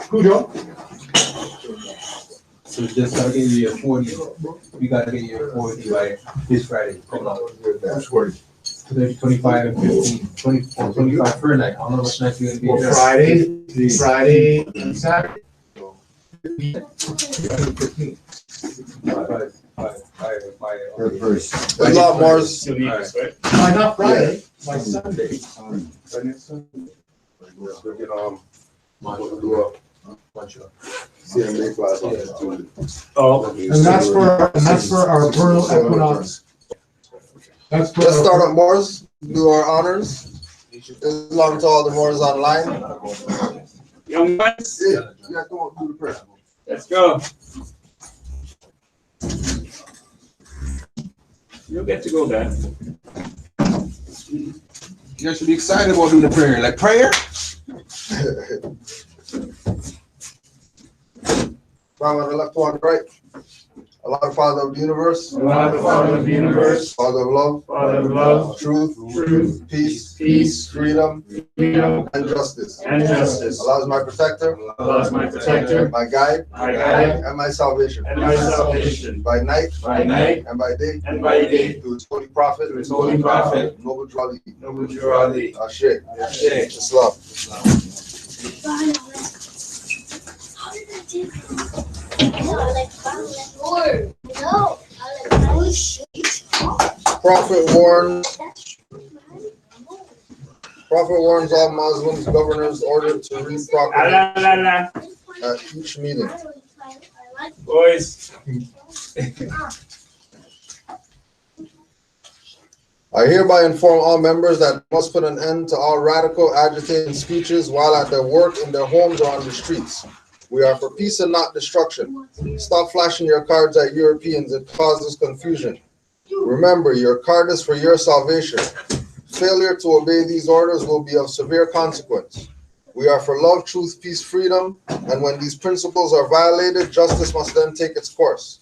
Cujo. So just gotta get you your 40. We gotta get your 40 by this Friday. Coming up. 25 and 15. 24, 25 per night. I don't know what night you're gonna be Well, there. Friday and Saturday. There's a lot more. Why not Friday? By Sunday. We'll get do a CMA class on Tuesday. Oh, And that's for our vernal equinox. That's for. Let's start on Moors, do our honors. Islam to all the Moors online. young ones, Yeah, come on, do the prayer. let's go. You'll get to go there. You guys should be excited about doing the prayer. Like prayer? From on the left to on the right. Allah, Father of the universe. Allah, the Father of the universe, Father of love. Father of love, Truth. truth, Peace. Freedom. freedom, And justice. and justice. Allah is my protector. Allah is my protector, My guide. my guide, And my salvation. and my salvation. By night. By night And by day. and by day, To his holy prophet. to his holy prophet, Noble Jali. Noble Jurali, Ashe. Ashe. Islam. Prophet warns all Muslims, governors ordered to read properly La la la, at each meeting. boys. I hereby inform all members that must put an end to all radical, agitating speeches while at their work, in their homes, or on the streets. We are for peace and not destruction. Stop flashing your cards at Europeans. It causes confusion. Remember, your card is for your salvation. Failure to obey these orders will be of severe consequence. We are for love, truth, peace, freedom, and when these principles are violated, justice must then take its course.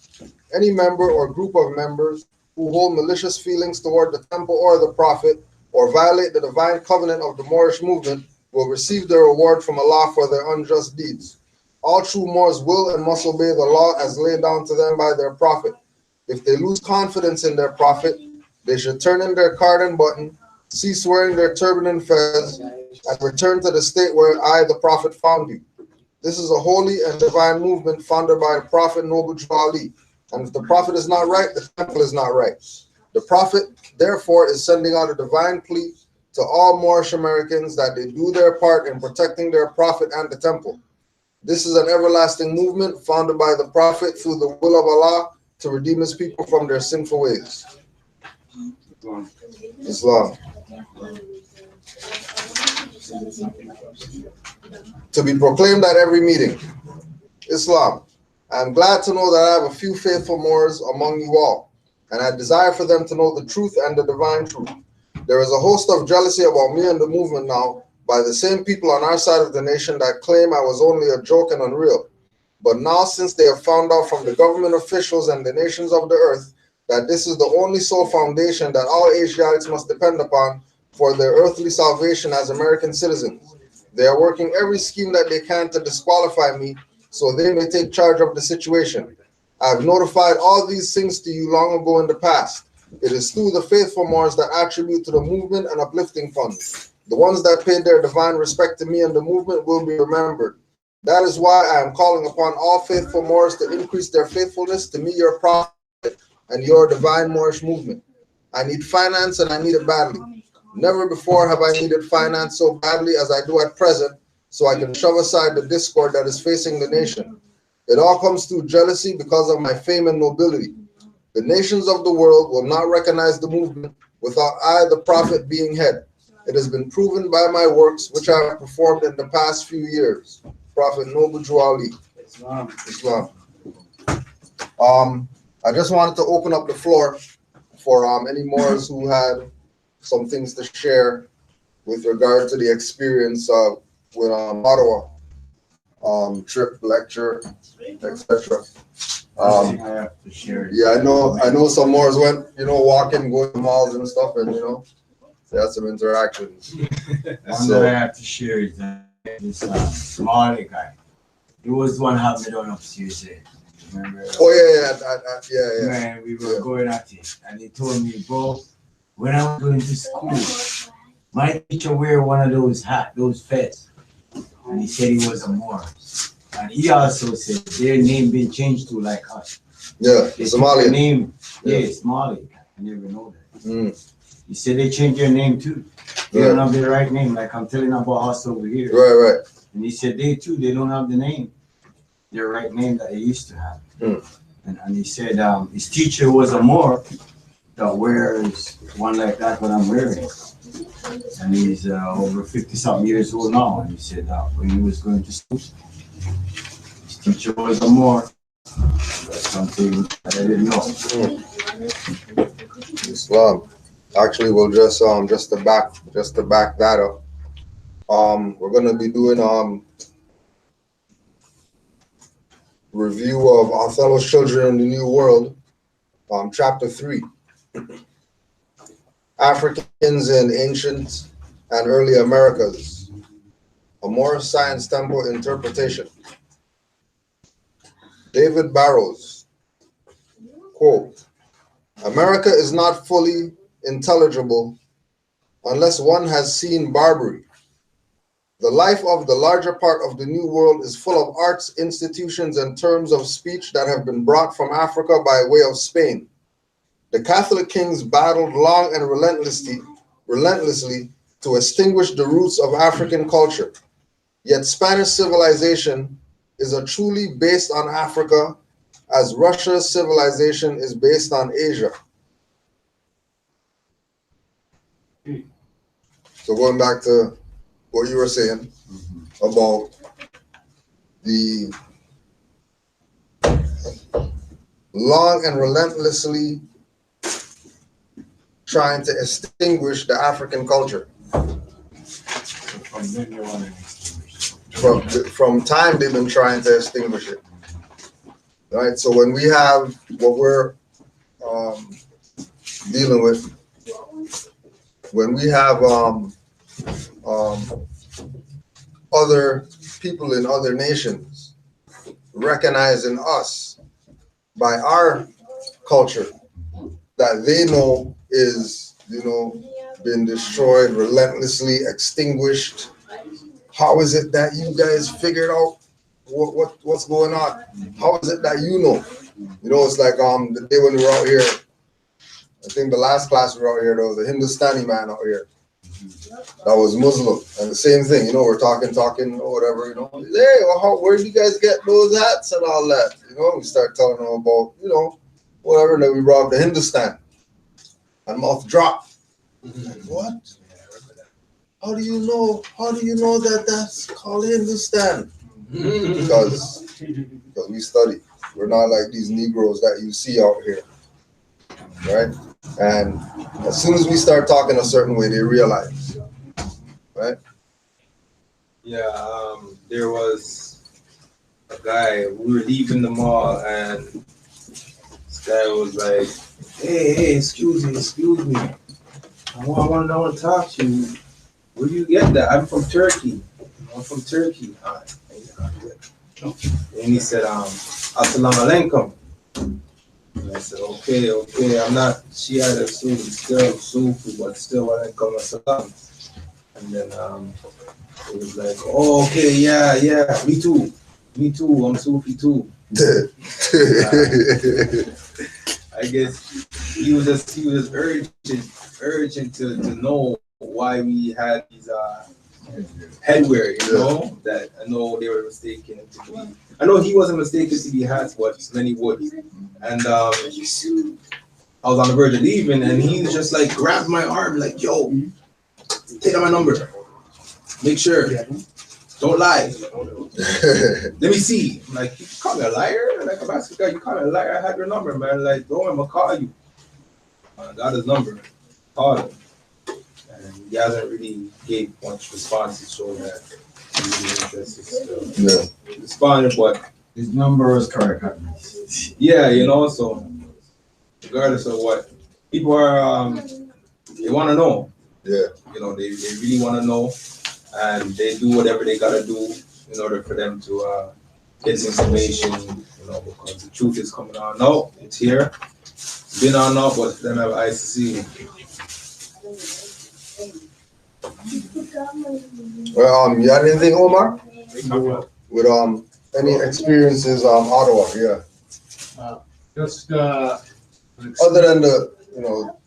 Any member or group of members who hold malicious feelings toward the temple or the prophet, or violate the divine covenant of the Moorish movement, will receive their reward from Allah for their unjust deeds. All true Moors will and must obey the law as laid down to them by their prophet. If they lose confidence in their prophet, they should turn in their card and button, cease wearing their turban and fez, and return to the state where I, the prophet, found you. This is a holy and divine movement founded by the prophet Noble Jali. And if the prophet is not right, the temple is not right. The prophet, therefore, is sending out a divine plea to all Moorish Americans that they do their part in protecting their prophet and the temple. This is an everlasting movement founded by the prophet through the will of Allah to redeem his people from their sinful ways. Islam. To be proclaimed at every meeting. Islam. I am glad to know that I have a few faithful Moors among you all, and I desire for them to know the truth and the divine truth. There is a host of jealousy about me and the movement now by the same people on our side of the nation that claim I was only a joke and unreal. But now, since they have found out from the government officials and the nations of the earth that this is the only sole foundation that all Asiatics must depend upon for their earthly salvation as American citizens, they are working every scheme that they can to disqualify me so they may take charge of the situation. I have notified all these things to you long ago in the past. It is through the faithful Moors that attribute to the movement and uplifting funds. The ones that paid their divine respect to me and the movement will be remembered. That is why I am calling upon all faithful Moors to increase their faithfulness to me, your prophet, and your divine Moorish movement. I need finance and I need it badly. Never before have I needed finance so badly as I do at present, so I can shove aside the discord that is facing the nation. It all comes through jealousy because of my fame and nobility. The nations of the world will not recognize the movement without I, the prophet, being head. It has been proven by my works, which I have performed in the past few years. Prophet Noble Jali. Islam. I just wanted to open up the floor for any Moors who had some things to share with regard to the experience with Ottawa trip, lecture, etc. Yeah, I know some Moors went, walking, going to malls and stuff, and they had some interactions. One that I have to share is that this Somali guy. He was one having me down upstairs there. Remember? Oh yeah. Man, we were going at it, and he told me, bro, when I was going to school, my teacher wear one of those hats, those vests, and he said he was a Moor. And he also said their name been changed to like us. Yeah, They Somali. took the name, yeah, Somali. I never know that. He said they changed their name too. They don't have the right name, like I'm telling about us over here. Right. And he said they too, they don't have the name, their right name that they used to have. And he said his teacher was a Moor that wears one like that what I'm wearing. And he's over 50-something years old now. And he said that when he was going to school, his teacher was a Moor. That's something that I didn't know. Islam. Actually, we'll just to back that up. We're gonna be doing review of Othello's Children in the New World, chapter 3. Africans in Ancient and Early Americas, a Moorish Science Temple Interpretation. David Barrows, quote, America is not fully intelligible unless one has seen Barbary. The life of the larger part of the New World is full of arts, institutions, and terms of speech that have been brought from Africa by way of Spain. The Catholic kings battled long and relentlessly to extinguish the roots of African culture. Yet Spanish civilization is a truly based on Africa, as Russia's civilization is based on Asia. So going back to what you were saying about the long and relentlessly trying to extinguish the African culture. From time they've been trying to extinguish it. Right? So when we have what we're dealing with, when we have other people in other nations recognizing us by our culture that they know is, been destroyed, relentlessly extinguished. How is it that you guys figured out what's going on? How is it that you know? It's like the day when we were out here, I think the last class we were out here, there was a Hindustani man out here that was Muslim, and the same thing, we're talking or whatever, hey, well, where do you guys get those hats and all that? We start telling them about, whatever, and then we brought up the Hindustan, and mouth dropped. Like, what? How do you know that that's called Hindustan? Because we study. We're not like these Negroes that you see out here, right? And as soon as we start talking a certain way, they realize, right? Yeah, there was a guy, we were leaving the mall, and this guy was like, hey, excuse me. I want to talk to you. Where do you get that? I'm from Turkey. And he said, Assalamu alaikum. And I said, okay, I'm not Shia, still Sufi, but still alaikum assalam. And then it was like, oh, okay, yeah, me too, I'm Sufi too. I guess he was just urgent to know why we had these headwear, that I know they were mistaken to be. I know he wasn't mistaken to be hats, but many would. And I was on the verge of leaving, and he just like grabbed my arm, like, yo, take out my number. Make sure. Don't lie. Let me see. I'm like, you call me a liar? Like, I'm asking guy, you call me a liar? I had your number, man. Like, don't, I'm gonna call you. I got his number. Called him. And he hasn't really gave much response to show that he's really interested still. Yeah. Responded, but his number is correct. Yeah, so regardless of what, people are, they want to know. Yeah. They really want to know. and they do whatever they gotta do in order for them to get this information, because the truth is coming on. No, it's here. It's been on now, but for them have eyes to see. Well, you had anything, Omar? With any experiences Ottawa, yeah. Just Other than the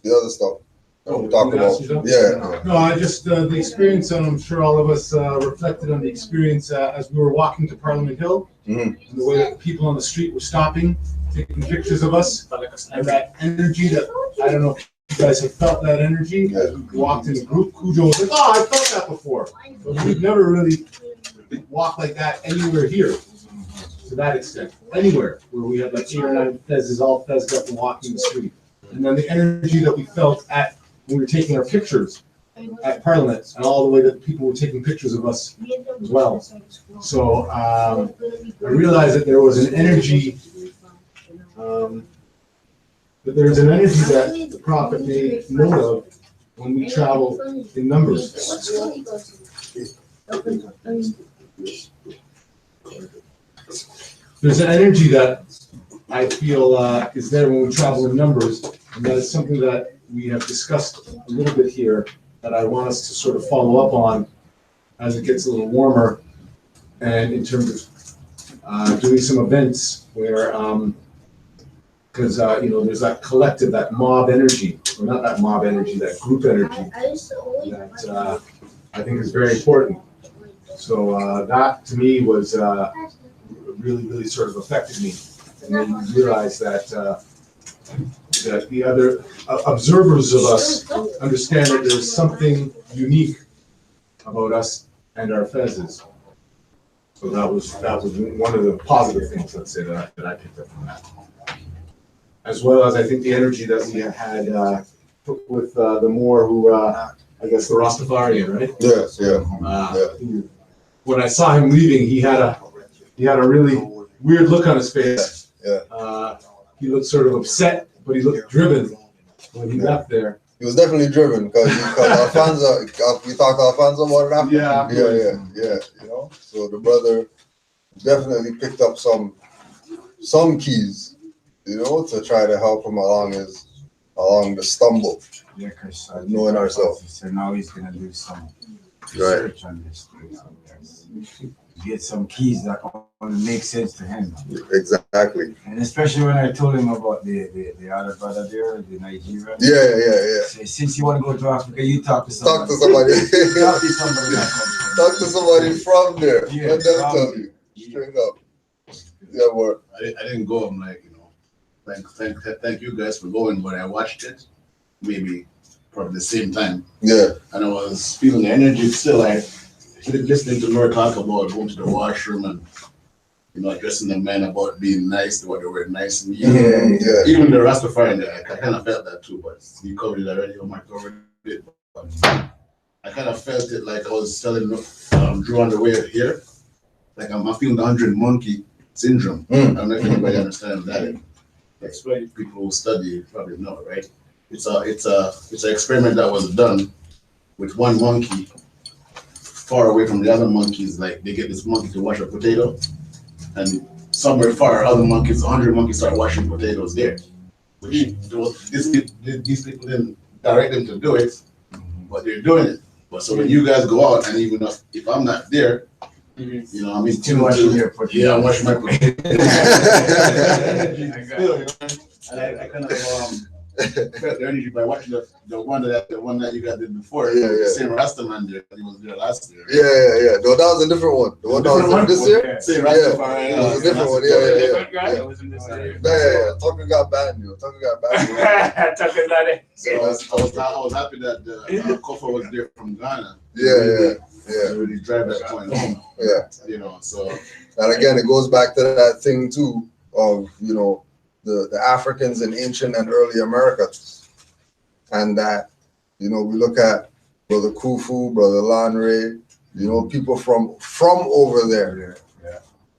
other stuff that we talked about. Yeah. No, I just the experience, and I'm sure all of us reflected on the experience as we were walking to Parliament Hill, and the way that people on the street were stopping, taking pictures of us, and that energy that I don't know if you guys have felt that energy. As we walked in a group, Cujo was like, "Oh, I felt that before," but we've never really walked like that anywhere here. To that extent, anywhere where we had like 8 or 9 fezzes all fezzed up and walking the street. And then the energy that we felt when we were taking our pictures at Parliament, and all the way that people were taking pictures of us as well. So I realized that there was an energy, that the prophet made note of when we travel in numbers. There's an energy that I feel is there when we travel in numbers, and that is something that we have discussed a little bit here that I want us to sort of follow up on as it gets a little warmer, and in terms of doing some events where, because there's that collective, that mob energy, or not that mob energy, that group energy that I think is very important. So that to me was really sort of affected me, and then you realize that that the other observers of us understand that there's something unique about us and our fezzes. So that was one of the positive things, let's say, that I picked up from that. As well as I think the energy that we had with the Moor, who I guess the Rastafarian, right? Yes, yeah. When I saw him leaving, he had a really weird look on his face. Yeah. He looked sort of upset, but he looked driven when he left there. He was definitely driven because Alfonso, we talked to Alfonso about it after. Yeah. So the brother definitely picked up some keys, to try to help him along the stumble. Yeah, because knowing ourselves. So now he's gonna do some Right. research on this. Get some keys that only make sense to him. Exactly. And especially when I told him about the other brother there, the Nigerian. Yeah. So since you want to go to Africa, you talk to somebody. Talk to somebody. Talk to somebody. Talk to somebody from there. Yeah, Let them tell you. Straight up. Yeah, what? I didn't go. I'm like, thank you guys for going, but I watched it maybe probably the same time. Yeah. And I was feeling the energy still. Like listening to Laura talk about going to the washroom and addressing the men about being nice, what they were nice and Yeah. even the Rastafarian, I kind of felt that too, but you covered it already. Omar covered it. But I kind of felt it like I was telling Drew on the way here. Like I'm feeling the 100 monkey syndrome. I don't know if anybody understands that. Explain. People who study probably know, right? It's an experiment that was done with one monkey far away from the other monkeys. Like they get this monkey to wash a potato, and somewhere far, other monkeys, 100 monkeys start washing potatoes there. Which these people didn't direct them to do it, but they're doing it. But so when you guys go out, and even if I'm not there, I'm in washing your potatoes. Yeah, I'm washing my potatoes. I kind of felt the energy by watching the one that you guys did before. Yeah. The same Rastaman there. He was there last year. Yeah. No, that was a different one. The one that was there this year? Same Yeah. Rastafari. It was a different one. Yeah. Tucker got banned. Tucker got banned. So I was happy that the Kofa was there from Ghana. Yeah. To really drive that point home. Yeah. So. And again, it goes back to that thing too of the Africans in ancient and early America, and that we look at Brother Kufu, Brother Lanre, people from over there.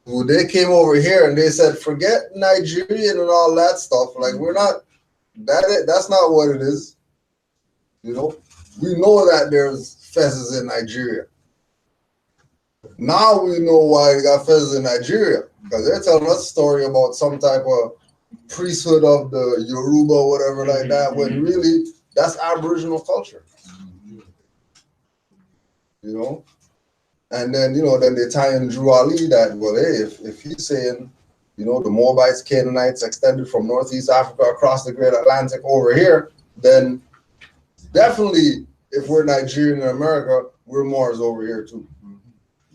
Who they came over here and they said, forget Nigerian and all that stuff. Like we're not that's not what it is. We know that there's fezzes in Nigeria. Now we know why they got feathers in Nigeria, because they're telling us a story about some type of priesthood of the Yoruba or whatever like that, when really that's Aboriginal culture. You know? And then, you know, then they tie in Drew Ali that, well, hey, if he's saying, you know, the Moabites, Canaanites extended from Northeast Africa across the Great Atlantic over here, then definitely if we're Nigerian in America, we're Moors over here too.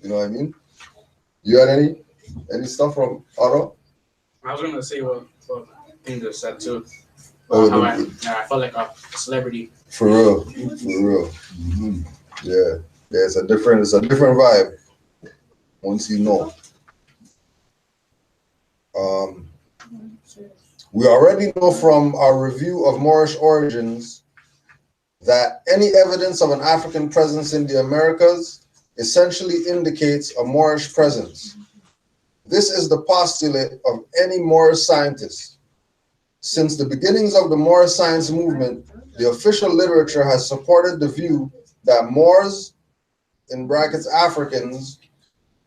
You know what I mean? You had any stuff from Otto? I was gonna say what English said too. Oh, How I felt like a celebrity. For real. Mm-hmm. Yeah. Yeah, it's a different vibe once you know. We already know from our review of Moorish origins that any evidence of an African presence in the Americas essentially indicates a Moorish presence. This is the postulate of any Moorish scientist. Since the beginnings of the Moorish science movement, the official literature has supported the view that Moors, in brackets Africans,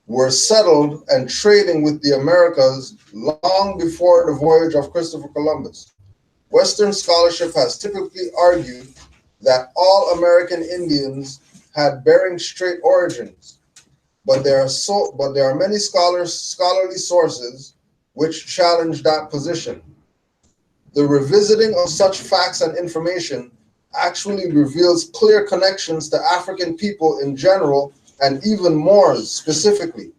were settled and trading with the Americas long before the voyage of Christopher Columbus. Western scholarship has typically argued that all American Indians had Bering Strait origins, but there are many scholarly sources which challenge that position. The revisiting of such facts and information actually reveals clear connections to African people in general and even Moors specifically.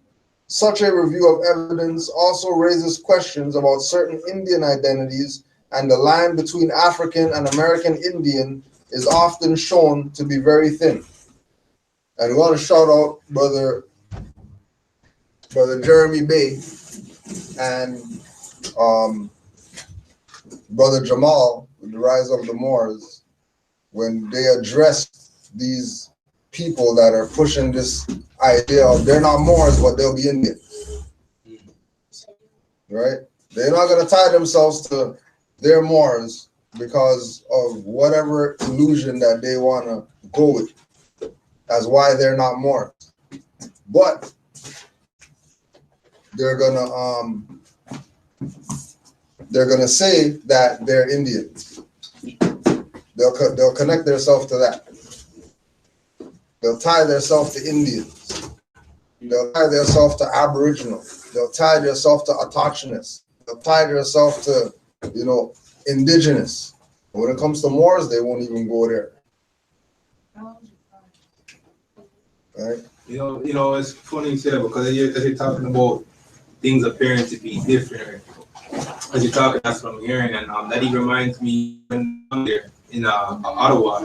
Such a review of evidence also raises questions about certain Indian identities, and the line between African and American Indian is often shown to be very thin. And we want to shout out Brother Jeremy Bay and Brother Jamal with the Rise of the Moors, when they addressed these people that are pushing this idea of they're not Moors, but they'll be Indian. Right? They're not going to tie themselves to their Moors because of whatever illusion that they want to go with as why they're not Moors. But they're gonna say that they're Indian. They'll connect themselves to that. They'll tie themselves to Indians. They'll tie themselves to Aboriginal. They'll tie themselves to Autochthonous. They'll tie themselves to, you know, Indigenous. When it comes to Moors, they won't even go there. Right? You know, it's funny you say that because you're talking about things appearing to be different. As you're talking, that's what I'm hearing, and that even reminds me when I'm there in Ottawa.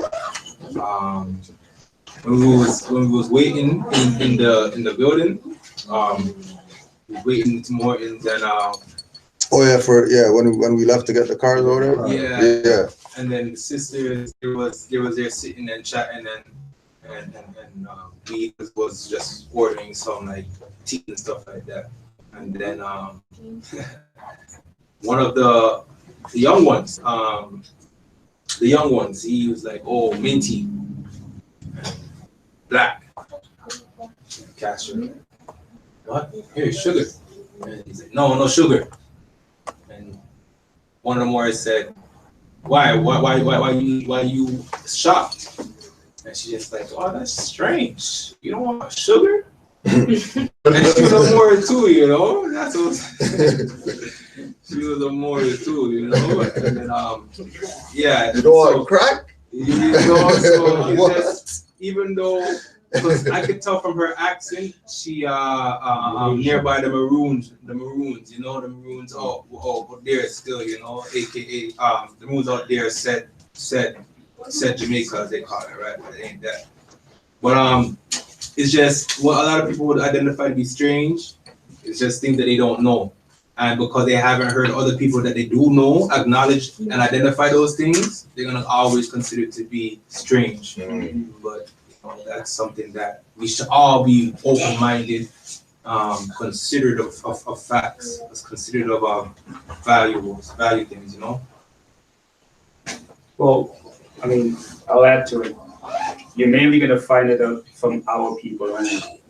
When we was waiting in the building, waiting to more in than when we left to get the cars over there. Yeah. And then the sisters, they was there sitting and chatting and we was just ordering some like tea and stuff like that. And then one of the young ones, he was like, "Oh, minty, black." Castor, what? Here's sugar. And he's like, "No sugar." And one of the Moors said, Why you shocked? And she just like, "Oh, that's strange. You don't want sugar?" And she was a Moor too, you know. That's what she was a Moor too, you know. And then yeah. You don't want crack? You know, so it's just, even though, because I could tell from her accent, she nearby the Maroons, you know, the Maroons but there still, you know, aka the Maroons out there said Jamaica, as they call it, right? But it ain't that. But it's just what a lot of people would identify to be strange. It's just things that they don't know, and because they haven't heard other people that they do know acknowledge and identify those things, they're gonna always consider it to be strange. But that's something that we should all be open-minded, considerate of facts, considerate of value things, you know. Well, I mean, I'll add to it. You're mainly gonna find it out from our people, right?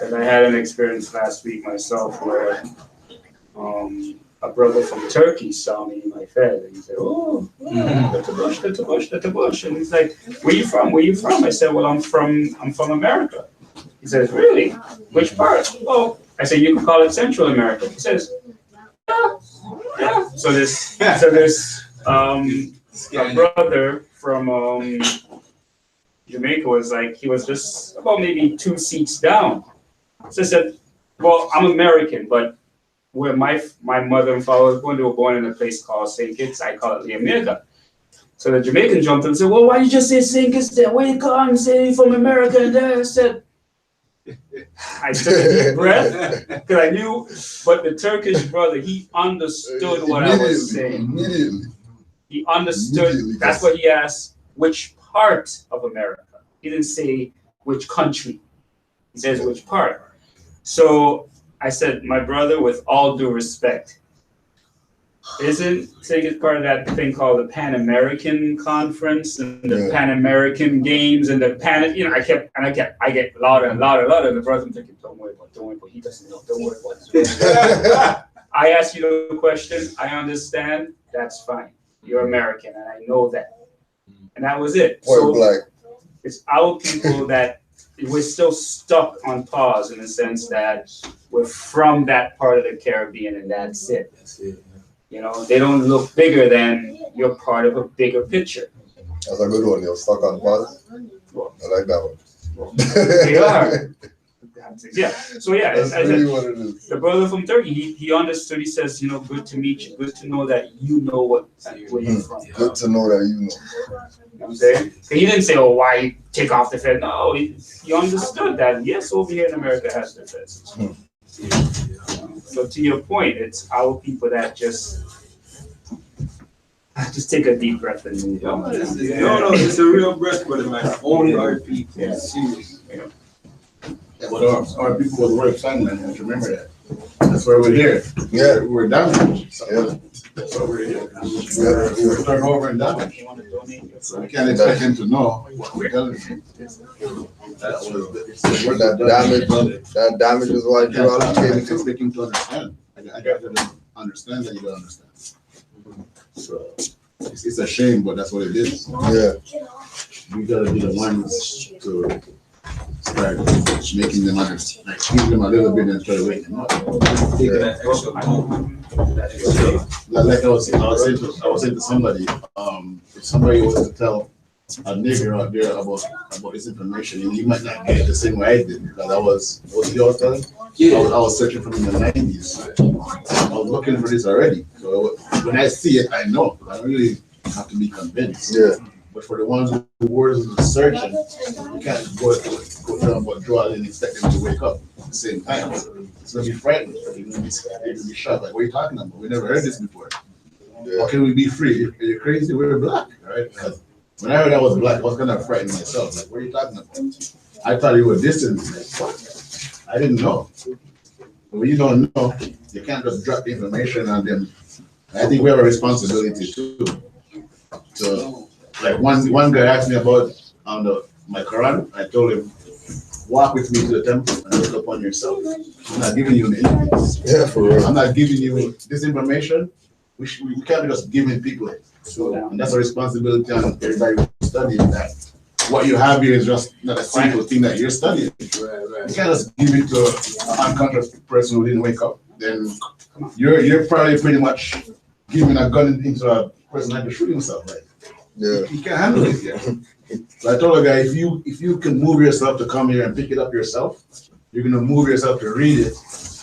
Because I had an experience last week myself where a brother from Turkey saw me in my fed and he said, "Oh, the bush." And he's like, "Where you from? Where you from?" I said, "Well, I'm from America." He says, "Really? Which part?" "Oh," I said, "You can call it Central America." He says, "Yeah." So this a brother from Jamaica was like, he was just about maybe 2 seats down. So I said, "Well, I'm American, but where my mother and father was born, they were born in a place called St. Kitts. I call it the America." So the Jamaican jumped up and said, "Well, why you just say St. Kitts there? Where you come and say you're from America?" And there I said, I took a deep breath because I knew, but the Turkish brother, he understood what I was saying. Immediately. He understood. That's what he asked, which part of America? He didn't say which country. He says which part. So I said, "My brother, with all due respect, isn't St. Kitts part of that thing called the Pan American Conference and the Pan American Games and the Pan, I get louder and louder and louder. And the brother thinking, don't worry about it. He doesn't know. Don't worry about it. I asked you the question. I understand. That's fine. You're American, and I know that." And that was it. Point blank. It's our people that we're still stuck on pause in the sense that we're from that part of the Caribbean, and that's it. You know, they don't look bigger than you're part of a bigger picture. That's a good one. You're stuck on pause. I like that one. They are. Yeah. So yeah, That's really what it is. the brother from Turkey, he understood. He says, "Good to meet you. Good to know that you know where you're from." Good to know that you know. You know what I'm saying? He didn't say, "Oh, why take off the fed?" No, he understood that. Yes, over here in America has the feds. So to your point, it's our people that just take a deep breath and move on. No, it's a real breath, brother, man. Only our people. Yeah. Serious. Yeah, but our people was work Canaanland, you have to remember that. That's why we're here. Yeah. We're damaged. So Yeah. that's why we're here. We're turned over and damaged. So we can't expect him to know what we're telling him. That damage is why I duality can't came to. expect him to understand. I got to understand that you don't understand. So it's a shame, but that's what it is. Yeah. We gotta be the ones to start making them understand, like give them a little bit and try to wake them up. Like I was saying to somebody, if somebody was to tell a nigger out there about this information, and you might not get it the same way I did, because what you all telling? I was searching for them in the 90s. I was looking for this already. So when I see it, I know. I don't really have to be convinced. Yeah. But for the ones who were searching, you can't go tell them what draw and expect them to wake up at the same time. It's gonna be frightening. They're gonna be shocked. Like, what are you talking about? We never heard this before. Yeah. How can we be free? Are you crazy? We're black, right? Because when I heard I was black, I was kind of frightened myself. Like, what are you talking about? I thought you were distant. Like, what? I didn't know. But when you don't know, you can't just drop the information on them. I think we have a responsibility too. So, like one guy asked me about my Quran. I told him, walk with me to the temple and look upon yourself. I'm not giving you anything. Yeah, for real. I'm not giving you this information. We can't be just giving people it. So, and that's a responsibility on everybody who's studying that. What you have here is just not a single thing that you're studying. You can't just give it to an unconscious person who didn't wake up. Then you're probably pretty much giving a gun into a person that can shoot himself. Right? Yeah. You can't handle it yet. So I told a guy, if you can move yourself to come here and pick it up yourself, you're gonna move yourself to read it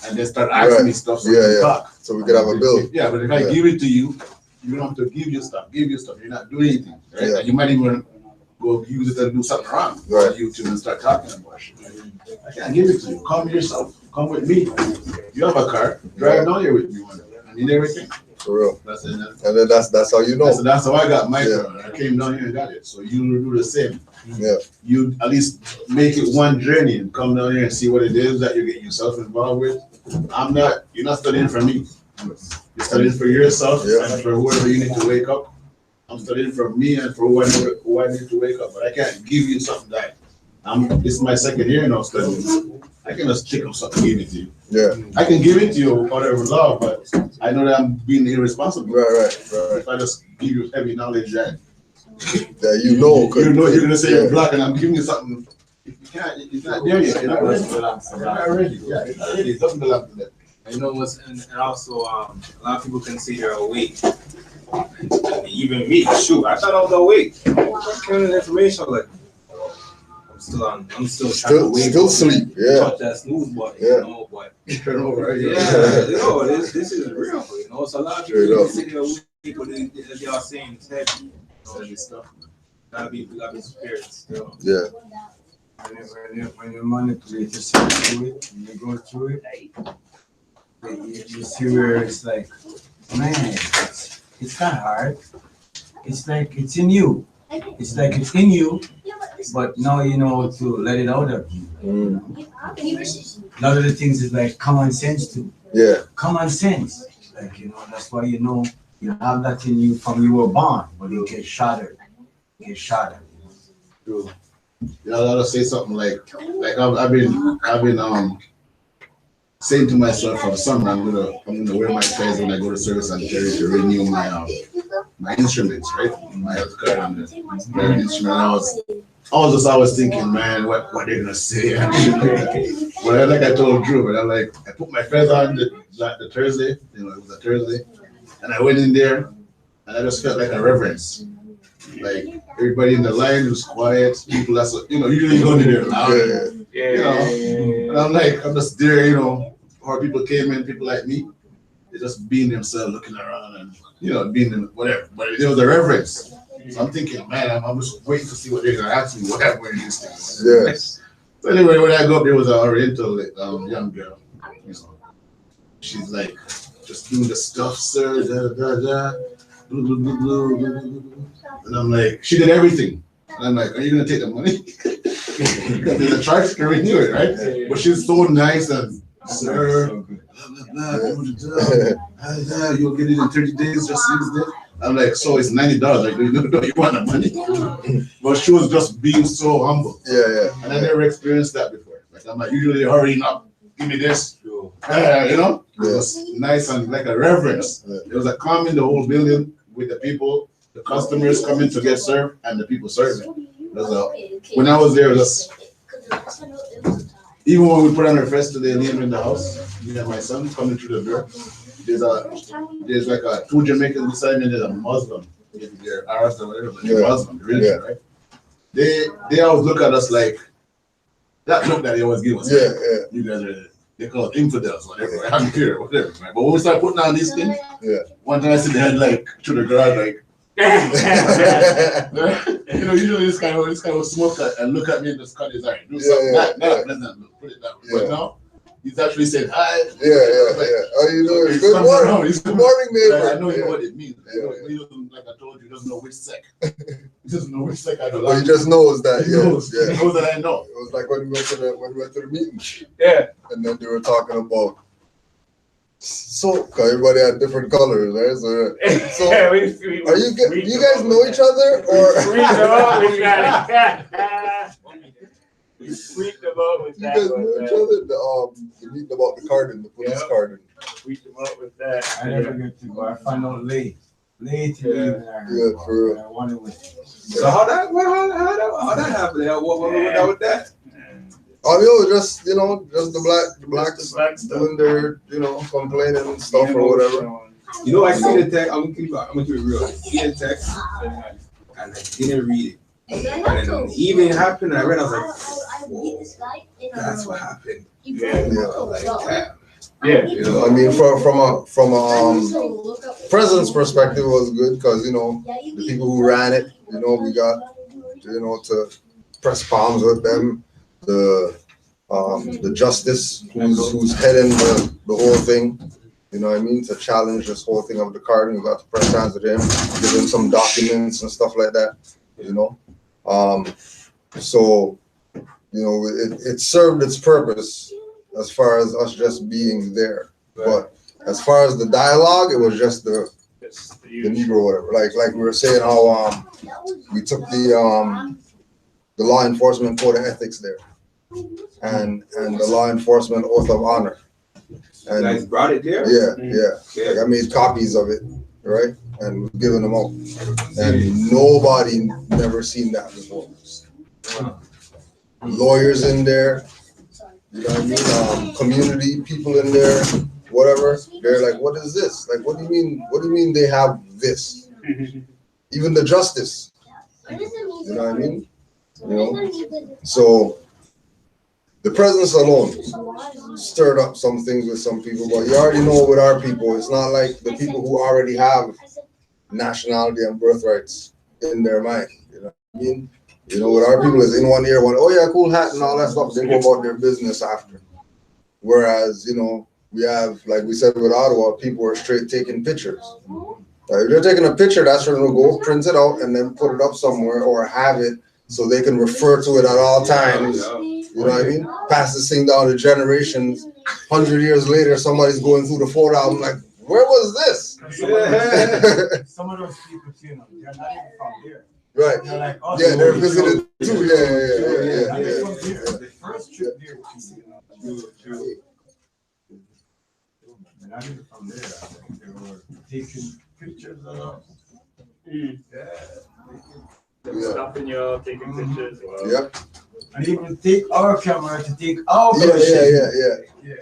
and then start asking me stuff so we can talk. So we could have a build. Yeah, but if I give it to you, you don't have to give you stuff. You're not doing anything. Right? Yeah. And you might even go use it and do something wrong on YouTube and start talking about shit. I can't give it to you. Come yourself. Come with me. You have a car. Drive down here with me one day. I need everything. For real. That's it. And then that's how you know. That's how I got my car. I came down here and got it. So you do the same. Yeah. You at least make it one journey and come down here and see what it is that you get yourself involved with. You're not studying for me. You're studying for yourself and for whoever you need to wake up. I'm studying for me and for who I need to wake up. But I can't give you something that this is my second year now studying. I I can just take up something and give it to you. Yeah. I can give it to you whatever love, but I know that I'm being irresponsible. Right. If I just give you heavy knowledge that You know, you're gonna say yeah. you're black, and I'm giving you something. It's not there yet. You're not ready. You're not ready. Yeah, it's not ready. It doesn't belong to them. I know what's and also a lot of people consider awake. And even me, shoot, I thought I was awake. Kind of information like I'm still trying to wake Still up sleep, and yeah. touch that snooze button, Yeah. you know, but Turn over. yeah, you know, this is real, you know. So a lot of Straight people up. consider awake, but they are saying it's heavy. You know, stuff. Gotta be prepared still. Yeah. When you manipulate yourself through it, when you go through it, you see where it's like, man, it's not hard. It's like it's in you. It's like it's in you, but now you know to let it out of you. A lot of the things is like common sense too. Yeah. Common sense. Like, you know, that's why you know you have that in you from you were born, but it gets shattered. It gets shattered. True. You know, I'll say something like I've been saying to myself for the summer, I'm gonna wear my ties when I go to service and carry to renew my instruments, right? My health card and the instrument. I was just always thinking, man, what they're gonna say and shit like that. But like I told Drew, but I put my feather on the Thursday, you know, it was a Thursday, and I went in there and I just felt like a reverence. Like everybody in the line was quiet, people that's usually you go in there loud. You know, and I'm just there, you know, or people came in, people like me, they just being themselves, looking around and, you know, being in whatever. But there was a reverence. So I'm thinking, man, I'm just waiting to see what they're gonna ask me, what I'm wearing these things. Yes. So anyway, when I go up, there was an Oriental young girl. You know, she's like, just doing the stuff, sir, da da da, blah, blah, blah, blah, blah, blah. And I'm like, she did everything. And I'm like, are you gonna take the money? Because there's a charge to renew it, right? But she's so nice and sir, blah, blah, blah, you'll get it in 30 days, just use it. I'm like, so it's $90. Like, you want the money? But she was just being so humble. Yeah. And I never experienced that before. Like, I'm like, usually hurrying up, give me this. You know? It was nice and like a reverence. There was a calm in the whole building with the people, the customers coming to get served, and the people serving. When I was there, even when we put on our fest today, leaving in the house, me and my son coming through the door, there's like a 2 Jamaicans beside me, and there's a Muslim. They're Arabs or whatever, but they're Muslim, religion, right? They always look at us like that look that they always give us. Right? You guys are, they call it infidels, whatever. I'm here, whatever. Right? But when we start putting on these things, one time I see the head like through the garage, like. You know, usually this guy will smoke and look at me and just cut his eye. Do something. Not a pleasant look, put it that way. But now he's actually saying hi. How you doing? Good morning. Good morning, neighbor. I know what it means. He doesn't, like I told you, he doesn't know which sect. He doesn't know which sect I do. But he just knows that. He knows that I know. It was like when we went to the meeting. Yeah. And then they were talking about cause everybody had different colors, right? So Yeah, you guys know each other or we know we got it. We freaked them out with you that guys one, know man. each other? The meeting about the carding, the police carding. Freaked them out with that. I never get to go. I find out late in the evening. For real. I wanted with. So how that happened? What with that? Just the blacks doing their, complaining and stuff or whatever. You know, I see the text. I'm gonna keep it real. I see the text and I didn't read it. And then even it happened. I read. I was like, whoa, that's what happened. Yeah. I was like, damn. Yeah. You know, I mean, from a presence perspective, it was good because the people who ran it, we got to press palms with them. The justice who's heading the whole thing, to challenge this whole thing of the carding, we got to press hands with him, give him some documents and stuff like that, so it served its purpose as far as us just being there. But as far as the dialogue, it was just the Negro or whatever. Like we were saying how we took the law enforcement code of ethics there. and the law enforcement oath of honor. You guys And brought it there? yeah. Okay. Like I made copies of it, right? And given them out. And nobody never seen that before. Lawyers in there, you know what I mean? Community people in there, whatever. They're like, what is this? Like, what do you mean? What do you mean they have this? Even the justice. You know what I mean? You know? So the presence alone stirred up some things with some people, but you already know with our people, it's not like the people who already have nationality and birthrights in their mind. You know what I mean? You know, with our people, it's in one ear, one, oh yeah, cool hat and all that stuff. They go about their business after. Whereas, you know, we have, like we said with Ottawa, people are straight taking pictures. If they're taking a picture, that's for them to go print it out and then put it up somewhere or have it so they can refer to it at all times. You know what I mean? Pass this thing down to generations. 100 years later, somebody's going through the photo album like, where was this? Some of those people, you know, they're not even from here. Right. They're like, oh, Yeah, they're visiting too. Yeah. The first trip there, they're not even from there. I think they were taking pictures of us. They're stopping you, taking pictures. Wow. Yep. And even take our camera to take our Yeah. Yeah.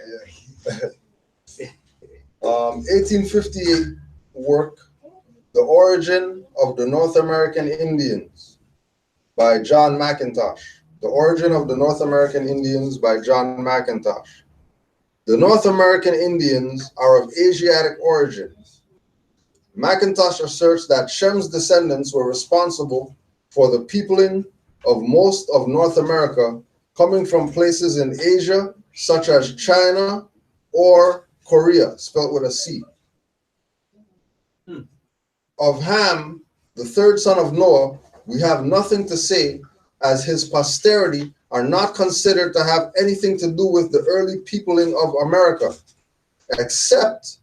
1858 work, The Origin of the North American Indians by John McIntosh. The Origin of the North American Indians by John McIntosh. The North American Indians are of Asiatic origin. McIntosh asserts that Shem's descendants were responsible for the peopling of most of North America, coming from places in Asia, such as China or Korea, spelled with a C. Of Ham, the third son of Noah, we have nothing to say, as his posterity are not considered to have anything to do with the early peopling of America, except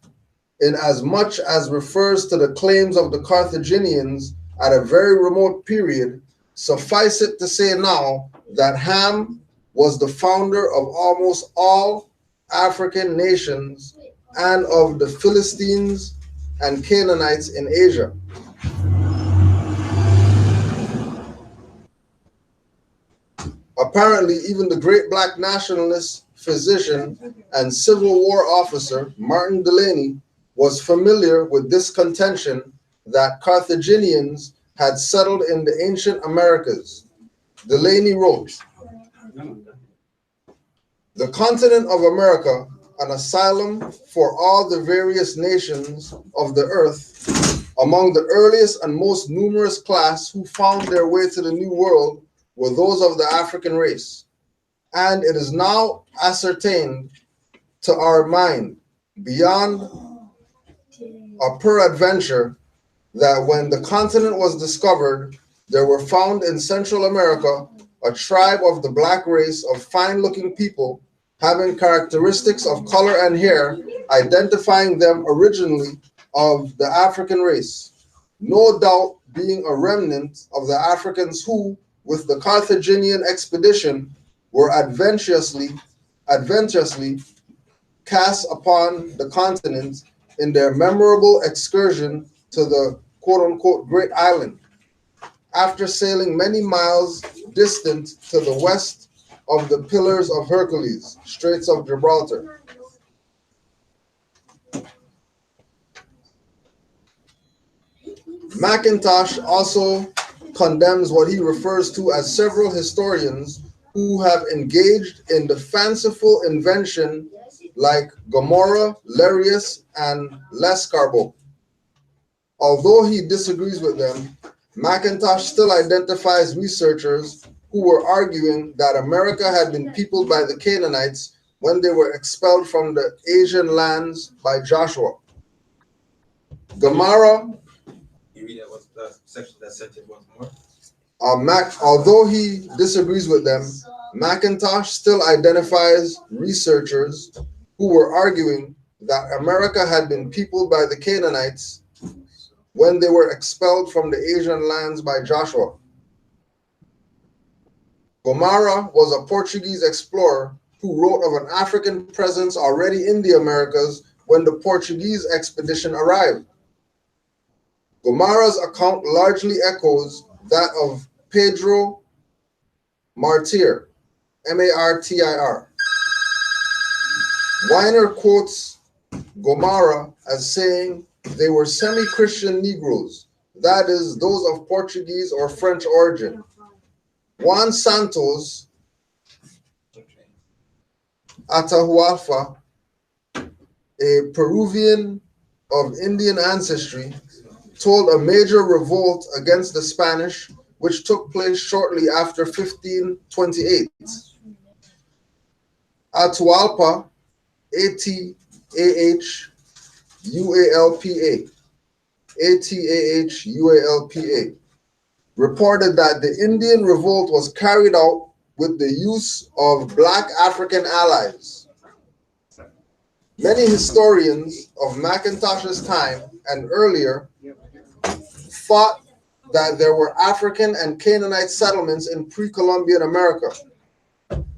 in as much as refers to the claims of the Carthaginians at a very remote period. Suffice it to say now that Ham was the founder of almost all African nations and of the Philistines and Canaanites in Asia. Apparently, even the great black nationalist, physician, and Civil War officer Martin Delany was familiar with this contention that Carthaginians had settled in the ancient Americas. Delany wrote, "The continent of America, an asylum for all the various nations of the earth, among the earliest and most numerous class who found their way to the New World were those of the African race. And it is now ascertained to our mind, beyond a peradventure, that when the continent was discovered, there were found in Central America a tribe of the black race of fine-looking people, having characteristics of color and hair, identifying them originally of the African race, no doubt being a remnant of the Africans who, with the Carthaginian expedition, were adventurously cast upon the continent in their memorable excursion to the quote-unquote Great Island, after sailing many miles distant to the west of the Pillars of Hercules, Straits of Gibraltar." McIntosh also condemns what he refers to as several historians who have engaged in the fanciful invention like Gomorrah, Larius, and Lescarbot. Although he disagrees with them, McIntosh still identifies researchers who were arguing that America had been peopled by the Canaanites when they were expelled from the Asian lands by Joshua. Gomorrah. You read that section, that sentence once more. Although he disagrees with them, McIntosh still identifies researchers who were arguing that America had been peopled by the Canaanites when they were expelled from the Asian lands by Joshua. Gomara was a Portuguese explorer who wrote of an African presence already in the Americas when the Portuguese expedition arrived. Gomara's account largely echoes that of Pedro Martir, M-A-R-T-I-R. Weiner quotes Gomara as saying they were semi-Christian Negroes, that is, those of Portuguese or French origin. Juan Santos Atahualpa, a Peruvian of Indian ancestry, told a major revolt against the Spanish, which took place shortly after 1528. Atahualpa, A-T-A-H-U-A-L-P-A, A-T-A-H-U-A-L-P-A, reported that the Indian revolt was carried out with the use of Black African allies. Many historians of Mackintosh's time and earlier thought that there were African and Canaanite settlements in pre-Columbian America.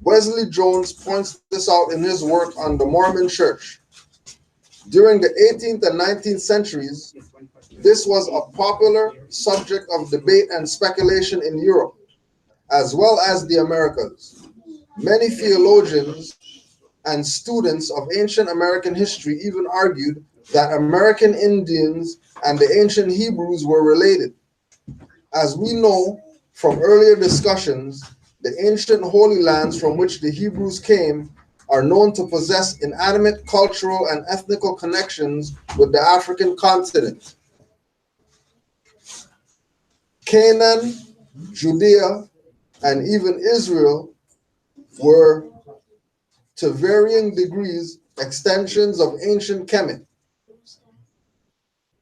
Wesley Jones points this out in his work on the Mormon Church. During the 18th and 19th centuries, this was a popular subject of debate and speculation in Europe, as well as the Americas. Many theologians and students of ancient American history even argued that American Indians and the ancient Hebrews were related. As we know from earlier discussions, the ancient Holy Lands from which the Hebrews came are known to possess inanimate cultural and ethnical connections with the African continent. Canaan, Judea, and even Israel were, to varying degrees, extensions of ancient Kemet.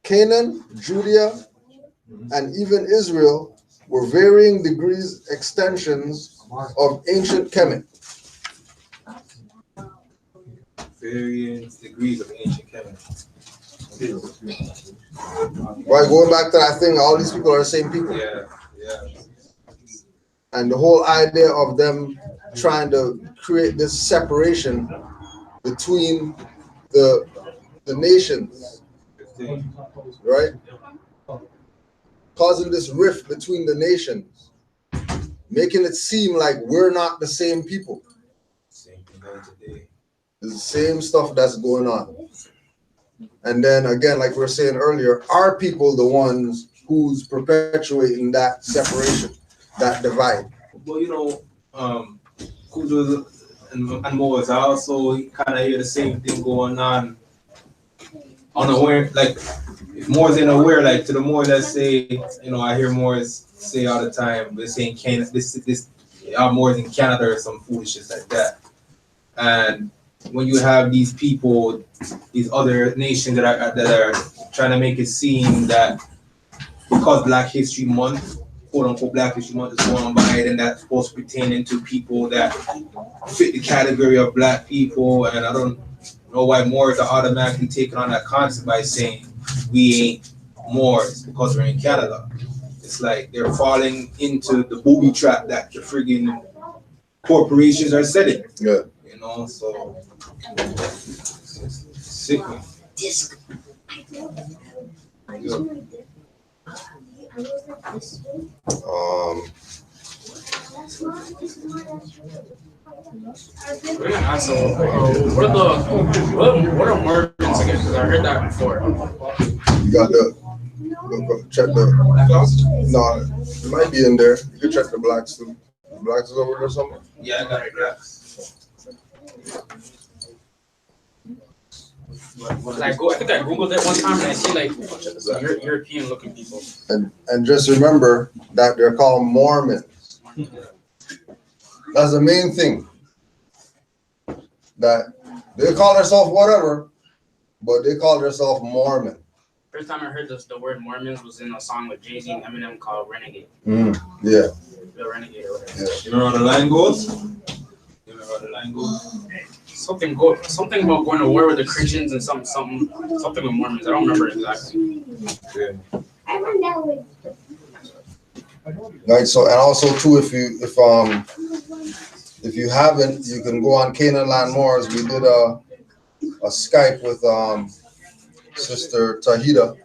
Canaan, Judea, and even Israel were varying degrees extensions of ancient Kemet. Varying degrees of ancient Kemet. Right, going back to that thing, all these people are the same people. Yeah, yeah. And the whole idea of them trying to create this separation between the nations, right? Causing this rift between the nations, making it seem like we're not the same people. Same thing going today. It's the same stuff that's going on. And then again, like we were saying earlier, are people the ones who's perpetuating that separation, that divide? Well, Kudus and Moors, I also kind of hear the same thing going on. Unaware, like if Moors ain't aware, like to the Moors that say, I hear Moors say all the time, they're saying Canada, Moors in Canada or some foolishness like that. And when you have these people, these other nations that are trying to make it seem that because Black History Month, quote unquote Black History Month is going by, and that's supposed to pertain to people that fit the category of Black people, and I don't know why Moors are automatically taking on that concept by saying we ain't Moors because we're in Canada. It's like they're falling into the booby trap that the friggin' corporations are setting. Yeah. So sickening. So, what are Mormons again? Because I heard that before. You got go check the, no, it might be in there. You can check the blacks too. The blacks is over there somewhere. Yeah, I got it. I think I googled it one time and I see like European looking people. And just remember that they're called Mormons. That's the main thing. That they call themselves whatever, but they call themselves Mormon. First time I heard the word Mormons was in a song with Jay-Z and Eminem called Renegade. Yeah. The Renegade or whatever. You remember how the line goes? Something about going to war with the Christians and something with Mormons. I don't remember exactly. Right. So, and also too, if If you haven't, you can go on Canaanland Moors. We did a Skype with Sister Tahida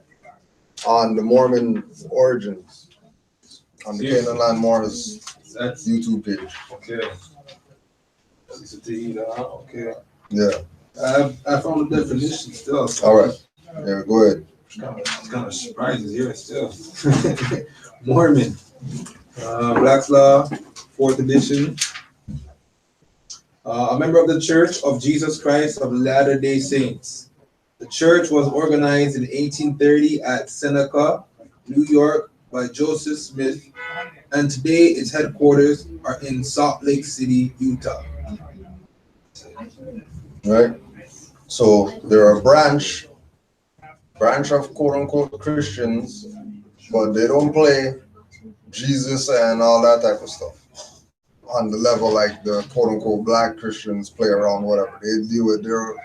on the Mormon origins on the Canaanland Moors That's YouTube page. okay. Okay. Yeah. I found the definition still. So All right. Yeah, go ahead. it's kind of surprising here still. Mormon. Black's Law, 4th edition. A member of the Church of Jesus Christ of Latter-day Saints. The church was organized in 1830 at Seneca, New York, by Joseph Smith, and today its headquarters are in Salt Lake City, Utah. Right. So they're a branch of quote unquote Christians, but they don't play Jesus and all that type of stuff on the level like the quote unquote black Christians play around, whatever. They deal with their,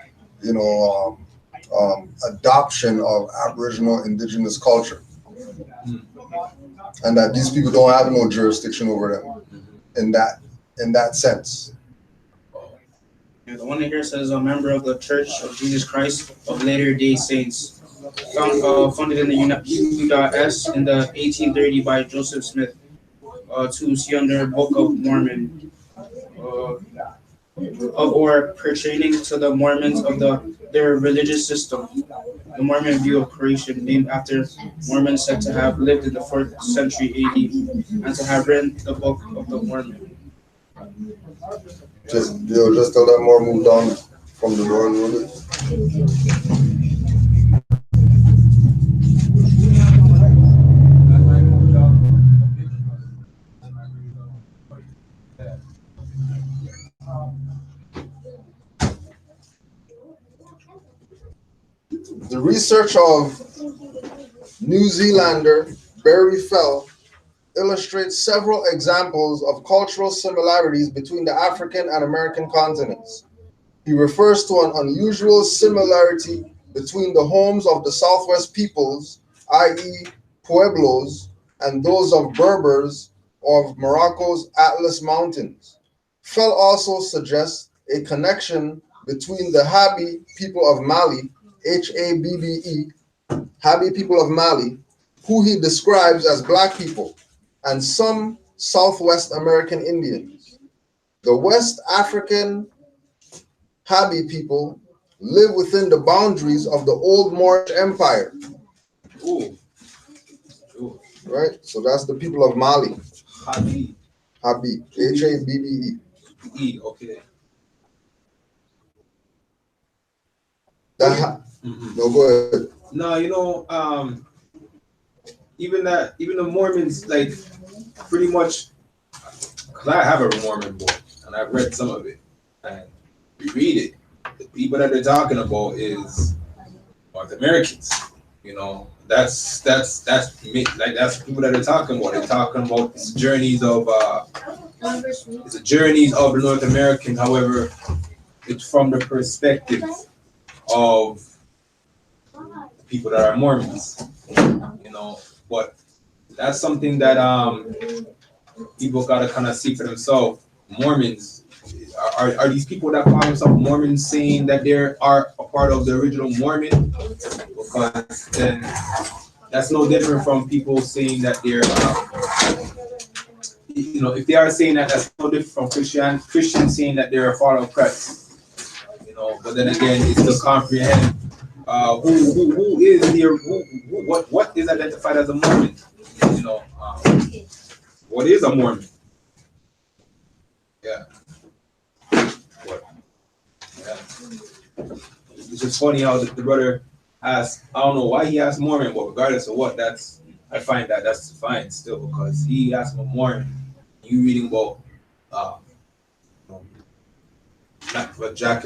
adoption of Aboriginal Indigenous culture. And that these people don't have no jurisdiction over them in that sense. Yeah, the one here says a member of the Church of Jesus Christ of Latter-day Saints, founded in the U.S. in the 1830 by Joseph Smith, to see under Book of Mormon, of or pertaining to the Mormons of their religious system. The Mormon view of creation, named after Mormons said to have lived in the 4th century AD and to have written the Book of the Mormon. Just tell them more, move down from the door a little bit. The research of New Zealander Barry Fell illustrates several examples of cultural similarities between the African and American continents. He refers to an unusual similarity between the homes of the Southwest peoples, i.e. Pueblos, and those of Berbers of Morocco's Atlas Mountains. Fell also suggests a connection between the Habi people of Mali, H-A-B-B-E, Habi people of Mali, who he describes as black people, and some Southwest American Indians. The West African Habi people live within the boundaries of the old Moorish Empire. Ooh. Right? So that's the people of Mali. Habi. Habi, H-A-B-B-E. Okay. No, go ahead. No, even the Mormons, like, pretty much, because I have a Mormon book and I've read some of it, and we read it. The people that they're talking about is North Americans. That's me. Like, that's the people that they're talking about. They're talking about the journeys of the North American. However, it's from the perspective of the people that are Mormons. But that's something that people gotta kind of see for themselves. Mormons are these people that call themselves Mormons saying that they are a part of the original Mormon? Because then that's no different from people saying that they're if they are saying that, that's no different from Christians saying that they're a follower of Christ. But then again, it's to comprehend what is identified as a Mormon. What is a Mormon? Yeah. It's just funny how the brother asked. I don't know why he asked Mormon, but regardless of what, I find that's fine still, because he asked him a Mormon. You reading about John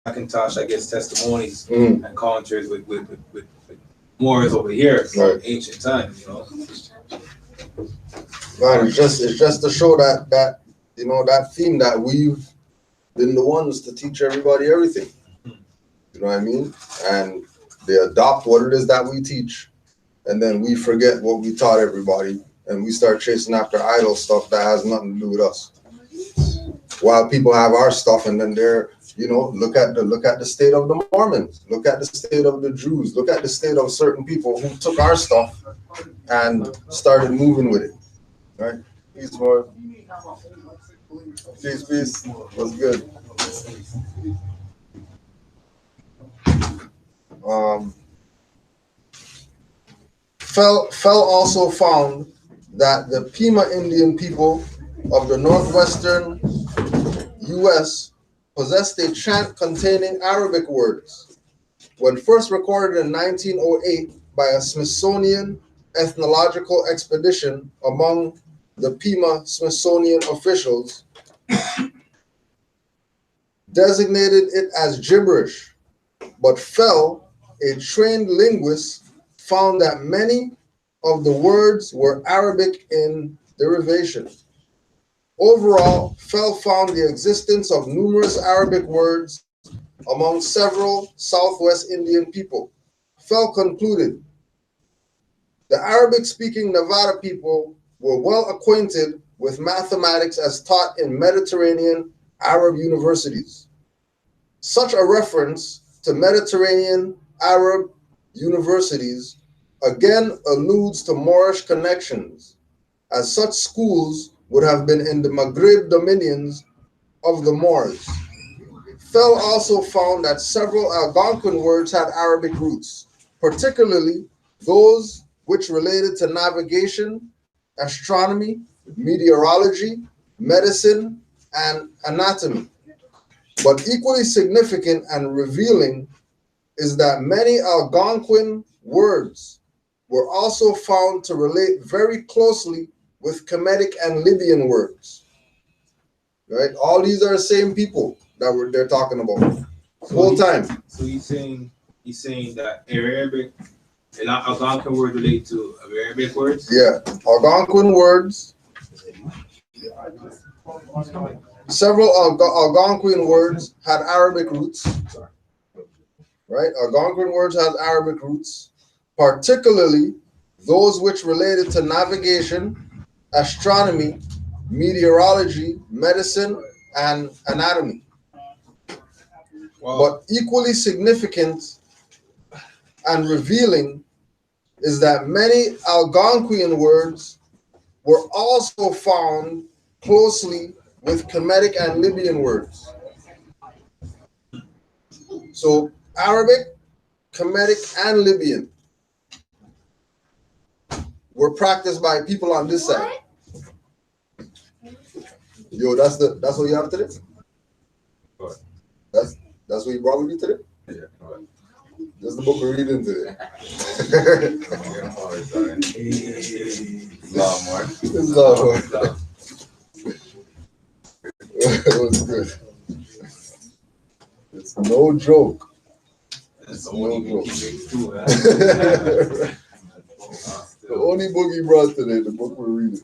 McIntosh, I guess, testimonies and encounters with Moors over here from ancient times, Right, it's just to show that that theme that we've been the ones to teach everybody everything. You know what I mean? And they adopt what it is that we teach, and then we forget what we taught everybody, and we start chasing after idol stuff that has nothing to do with us. while people have our stuff, and then they're, you know, look at the state of the Mormons, look at the state of the Jews, look at the state of certain people who took our stuff and started moving with it, right? Peace, Lord. Peace. What's good? Fell also found that the Pima Indian people of the northwestern U.S. possessed a chant containing Arabic words. When first recorded in 1908 by a Smithsonian ethnological expedition among the Pima Smithsonian officials, designated it as gibberish, but Fell, a trained linguist, found that many of the words were Arabic in derivation. Overall, Fell found the existence of numerous Arabic words among several Southwest Indian people. Fell concluded, the Arabic-speaking Nevada people were well acquainted with mathematics as taught in Mediterranean Arab universities. Such a reference to Mediterranean Arab universities again alludes to Moorish connections, as such schools would have been in the Maghreb dominions of the Moors. Fell also found that several Algonquin words had Arabic roots, particularly those which related to navigation, astronomy, meteorology, medicine, and anatomy. But equally significant and revealing is that many Algonquin words were also found to relate very closely with Kemetic and Libyan words. Right? All these are the same people that they're talking about the whole time. So he's saying that Arabic and Algonquin words relate to Arabic words? Yeah. Algonquin words. Several Algonquin words had Arabic roots. Right? Algonquin words had Arabic roots, particularly those which related to navigation, astronomy, meteorology, medicine, and anatomy. Wow. But equally significant and revealing is that many Algonquian words were also found closely with Kemetic and Libyan words. So Arabic, Kemetic, and Libyan were practiced by people on this side. Yo, that's what you have today? What? That's what you brought with you today? Yeah. What? That's the book we're reading today. Lawnmower. It was good. It's no joke. That's No joke. too, The only book he brought today, the book we're reading.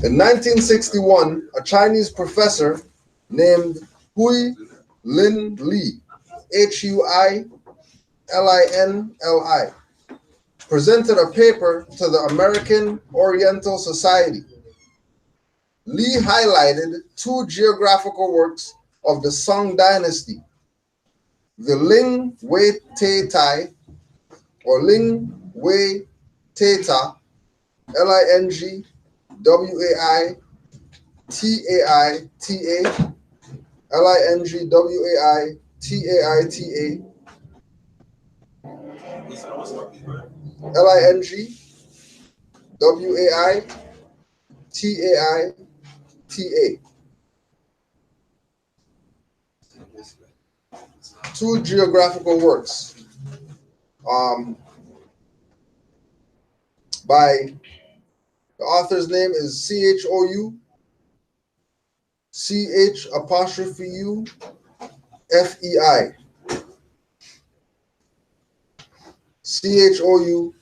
In 1961, a Chinese professor named Hui Lin Li, Huilinli, presented a paper to the American Oriental Society. Li highlighted two geographical works of the Song dynasty, the Ling Wei Te Tai, or Ling Wei Te Ta, Lingwaita, Lingwaita, Lingwaita. Two geographical works by the author's name is CHOU FEI. CHOU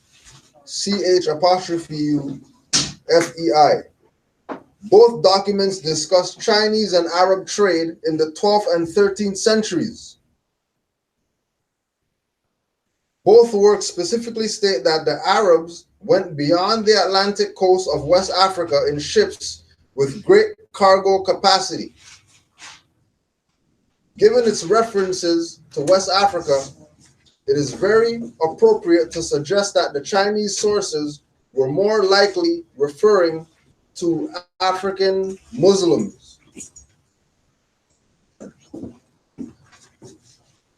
FEI. Both documents discuss Chinese and Arab trade in the 12th and 13th centuries. Both works specifically state that the Arabs went beyond the Atlantic coast of West Africa in ships with great cargo capacity. Given its references to West Africa, it is very appropriate to suggest that the Chinese sources were more likely referring to African Muslims.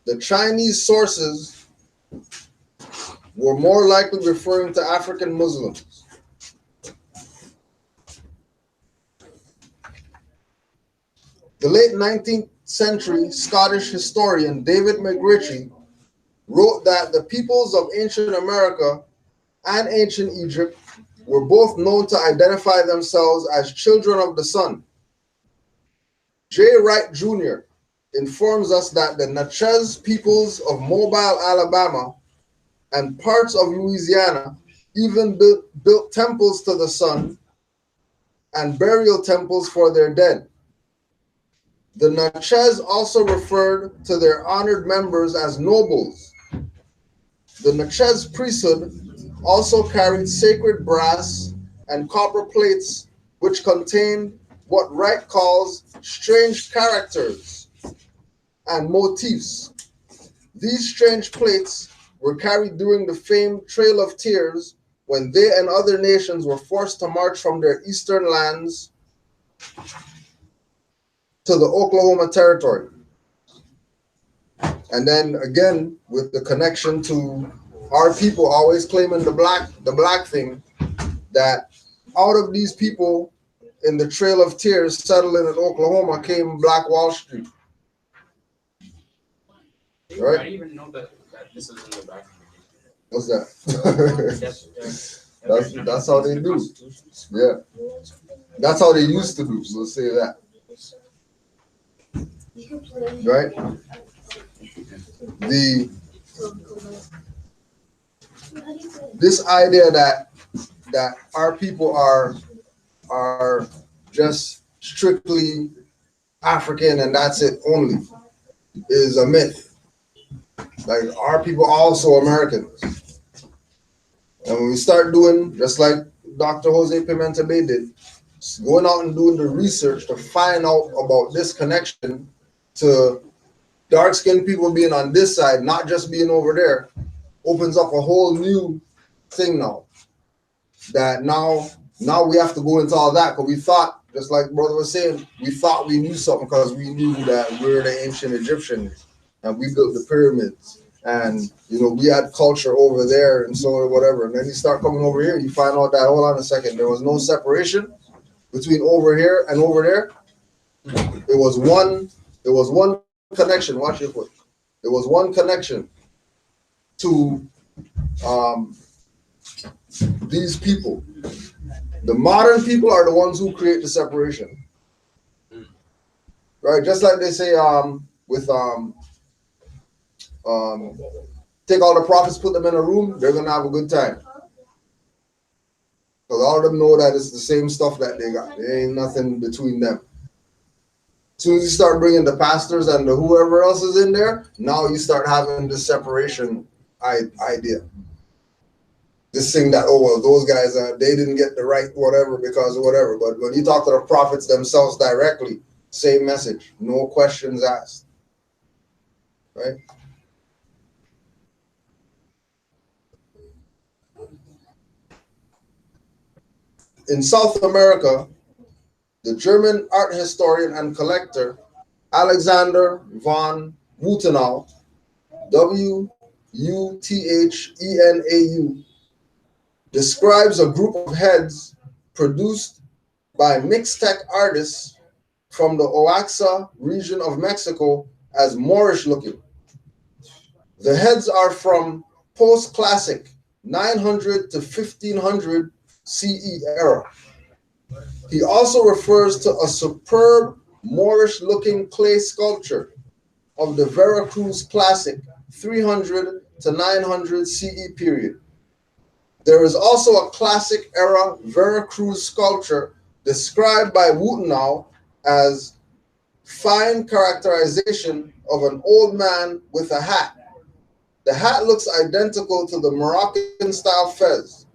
The Chinese sources were more likely referring to African Muslims. The late 19th century Scottish historian David McRitchie wrote that the peoples of ancient America and ancient Egypt were both known to identify themselves as children of the sun. J. Wright Jr. informs us that the Natchez peoples of Mobile, Alabama, and parts of Louisiana even built temples to the sun and burial temples for their dead. The Natchez also referred to their honored members as nobles. The Natchez priesthood also carried sacred brass and copper plates which contained what Wright calls strange characters and motifs. These strange plates were carried during the famed Trail of Tears when they and other nations were forced to march from their eastern lands to the Oklahoma Territory. And then again, with the connection to our people always claiming the black thing, that out of these people in the Trail of Tears settling in Oklahoma came Black Wall Street. Right? I didn't even know that this is in the back. What's that? That's how they do. Yeah. That's how they used to do. Let's say that. Right? This idea that our people are just strictly African and that's it only is a myth. Like, our people are also Americans. And when we start doing, just like Dr. Jose Pimenta Bay did, going out and doing the research to find out about this connection to dark-skinned people being on this side, not just being over there, opens up a whole new thing now. That now we have to go into all that, because we thought, just like brother was saying, we thought we knew something because we knew that we're the ancient Egyptians and we built the pyramids and we had culture over there and so whatever. And then you start coming over here, you find out that, hold on a second, there was no separation between over here and over there. It was one connection. Watch your foot. There was one connection to these people. The modern people are the ones who create the separation, right? Just like they say with take all the prophets, put them in a room, they're gonna have a good time, because all of them know that it's the same stuff that they got. There ain't nothing between them. As soon as you start bringing the pastors and the whoever else is in there, now you start having this separation idea. This thing that, oh, well, those guys, they didn't get the right whatever because of whatever. But when you talk to the prophets themselves directly, same message, no questions asked. Right? In South America, the German art historian and collector Alexander von Wuthenau, Wuthenau, describes a group of heads produced by Mixtec artists from the Oaxaca region of Mexico as Moorish looking. The heads are from post-classic 900 to 1500 CE era. He also refers to a superb Moorish looking clay sculpture of the Veracruz classic 300 to 900 CE period. There is also a classic era Veracruz sculpture described by Wuthenau as fine characterization of an old man with a hat. The hat looks identical to the Moroccan style fez.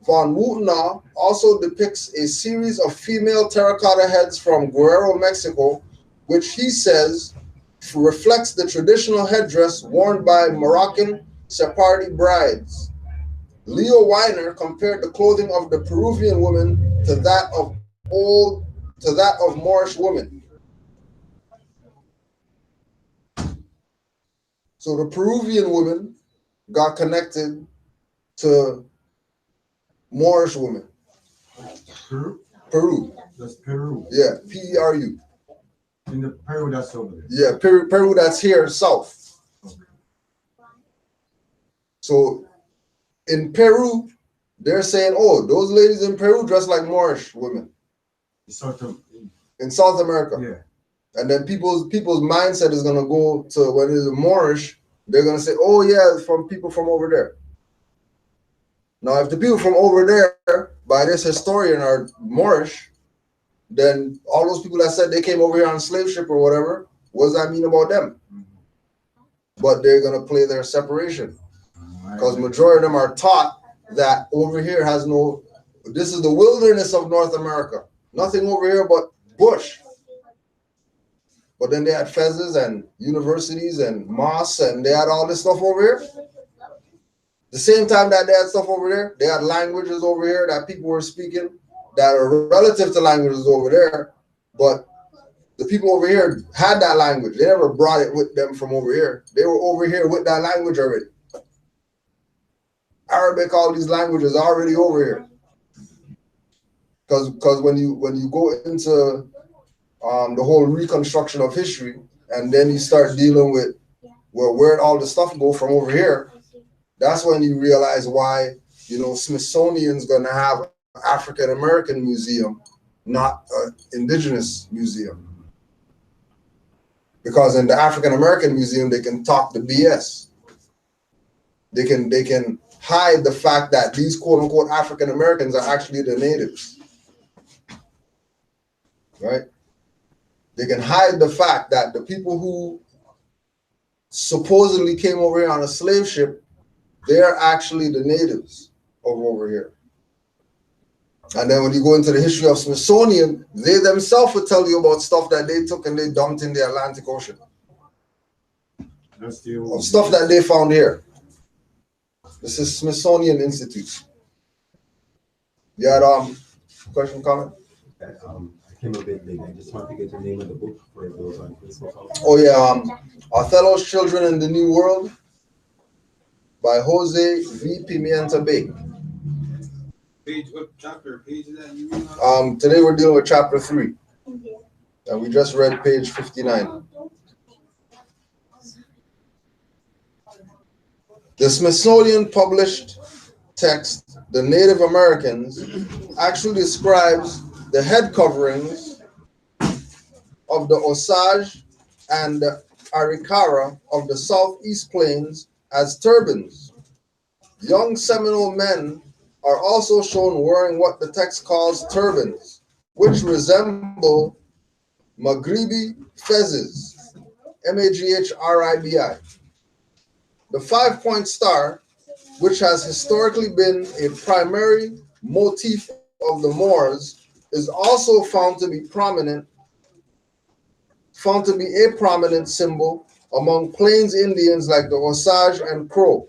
Von Woutenaar also depicts a series of female terracotta heads from Guerrero, Mexico, which he says reflects the traditional headdress worn by Moroccan Sephardi brides. Leo Weiner compared the clothing of the Peruvian women to that of Moorish women. So the Peruvian women got connected to Moorish women. Peru? Peru. That's Peru. Yeah, Peru. In the Peru that's over there. Yeah, Peru that's here south. So in Peru, they're saying, oh, those ladies in Peru dress like Moorish women. In South America. Yeah. And then people's mindset is gonna go to when it's Moorish, they're gonna say, oh yeah, from people from over there. Now, if the people from over there, by this historian, are Moorish, then all those people that said they came over here on a slave ship or whatever, what does that mean about them? But they're gonna play their separation. Because majority of them are taught that over here has no, this is the wilderness of North America. Nothing over here but bush. But then they had fezzes and universities and mosques and they had all this stuff over here. The same time that they had stuff over there, they had languages over here that people were speaking that are relative to languages over there. But the people over here had that language. They never brought it with them from over here. They were over here with that language already. Arabic, all these languages are already over here. Because when you go into the whole reconstruction of history, and then you start dealing with where all the stuff go from over here, that's when you realize why, Smithsonian's gonna have an African American museum, not an Indigenous museum. Because in the African American museum, they can talk the BS. They can hide the fact that these quote unquote African Americans are actually the natives. Right? They can hide the fact that the people who supposedly came over here on a slave ship, they're actually the natives over here. And then when you go into the history of Smithsonian, they themselves will tell you about stuff that they took and they dumped in the Atlantic Ocean. That's the Of stuff that they found here. This is Smithsonian Institute. You had question, comment? I came a bit late. I just want to get the name of the book for those on Facebook. Oh yeah, Othello's Children in the New World by Jose V. Pimienta Bay. Page, what chapter, page is that? Today we're dealing with chapter 3. And we just read page 59. The Smithsonian published text, The Native Americans, actually describes the head coverings of the Osage and the Arikara of the Southeast Plains as turbans. Young Seminole men are also shown wearing what the text calls turbans, which resemble Maghribi fezzes, Maghribi. The 5-point star, which has historically been a primary motif of the Moors, is also found to be a prominent symbol among Plains Indians like the Osage and Crow.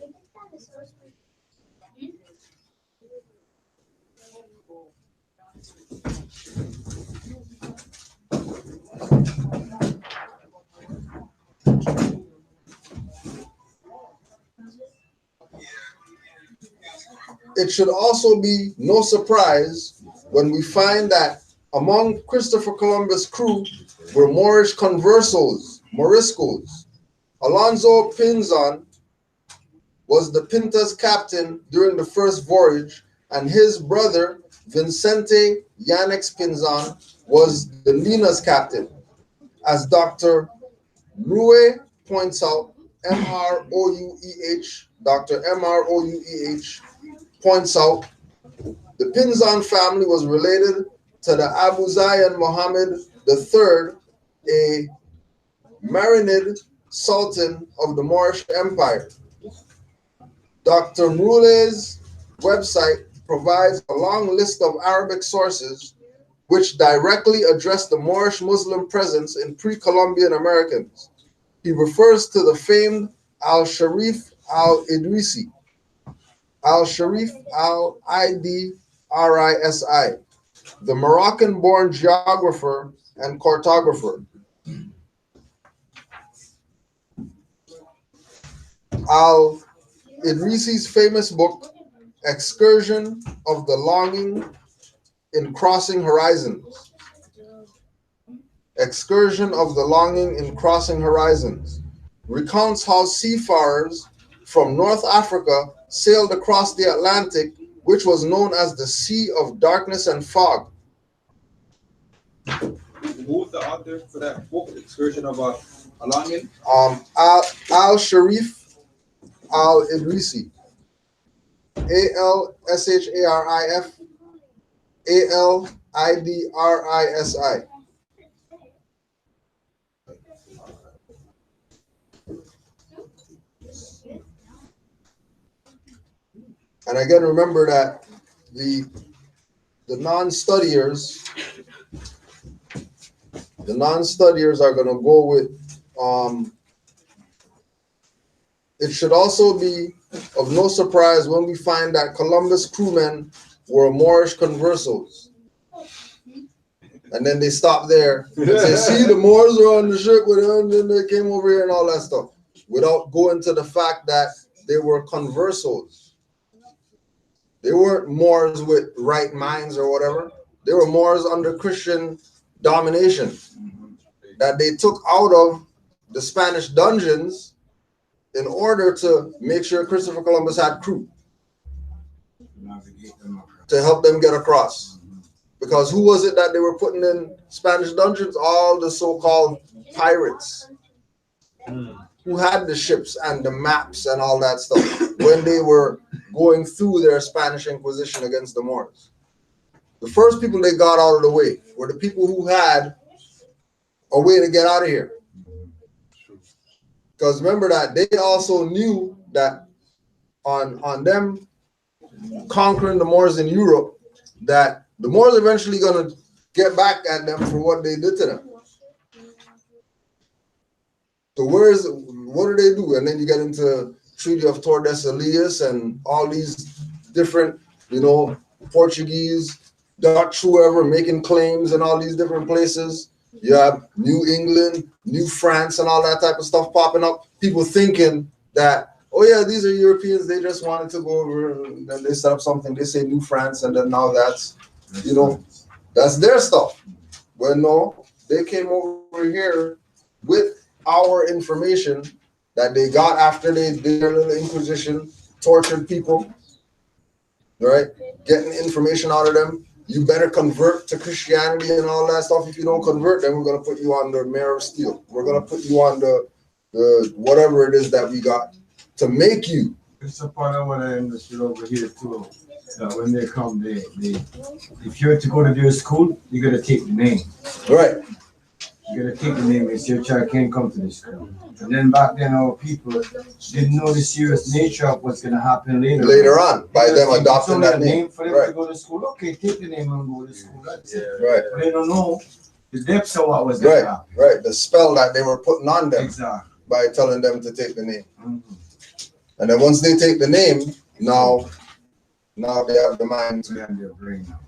It should also be no surprise when we find that among Christopher Columbus' crew were Moorish conversos, Moriscos. Alonso Pinzon was the Pinta's captain during the first voyage, and his brother, Vicente Yanez Pinzon, was the Lina's captain. As Dr. Rue points out, Dr. M-R-O-U-E-H points out, the Pinzon family was related to the Abu Zayn Muhammad III, a Marinid Sultan of the Moorish Empire. Dr. Mrule's website provides a long list of Arabic sources which directly address the Moorish Muslim presence in pre-Columbian Americans. He refers to the famed Al-Sharif al-Idrisi, Al-Sharif al-Idrisi, the Moroccan-born geographer and cartographer. Al-Idrisi's famous book, Excursion of the Longing in Crossing Horizons. Excursion of the Longing in Crossing Horizons recounts how seafarers from North Africa sailed across the Atlantic, which was known as the Sea of Darkness and Fog. Who was the author for that book, Excursion of a Longing? Al-Sharif al-Idrisi. Al-Sharif al-Idrisi. And again, remember that the non-studiers are going to go with, it should also be of no surprise when we find that Columbus crewmen were Moorish conversos. And then they stop there and say, see, the Moors were on the ship with them, and then they came over here and all that stuff, without going to the fact that they were conversos. They weren't Moors with right minds or whatever. They were Moors under Christian domination that they took out of the Spanish dungeons in order to make sure Christopher Columbus had crew to help them get across. Because who was it that they were putting in Spanish dungeons? All the so-called pirates who had the ships and the maps and all that stuff when they were going through their Spanish Inquisition against the Moors. The first people they got out of the way were the people who had a way to get out of here. Because remember that they also knew that on them conquering the Moors in Europe, that the Moors eventually going to get back at them for what they did to them. So what do they do? And then you get into Treaty of Tordesillas and all these different, Portuguese, Dutch, whoever, making claims in all these different places. You have New England, New France, and all that type of stuff popping up. People thinking that, oh yeah, these are Europeans. They just wanted to go over and then they set up something. They say New France, and then now that's their stuff. Well, no, they came over here with our information that they got after they did their little Inquisition, tortured people, right? Getting information out of them. You better convert to Christianity and all that stuff. If you don't convert, then we're going to put you on the Mayor of Steel. We're going to put you on the whatever it is that we got to make you. It's a part of what I understood over here too. That when they come, they if you're to go to their school, you got to take the name. Right. You got to take the name. It's your child can't come to the school. And then back then, our people didn't know the serious nature of what's going to happen later on by them adopting that name. For them to go to school, okay, take the name and go to school. That's it. Right. But they don't know the depths of what was going to happen. Right. The spell that they were putting on them. Exactly. By telling them to take the name. And then once they take the name, now they have the mind to have their brain now.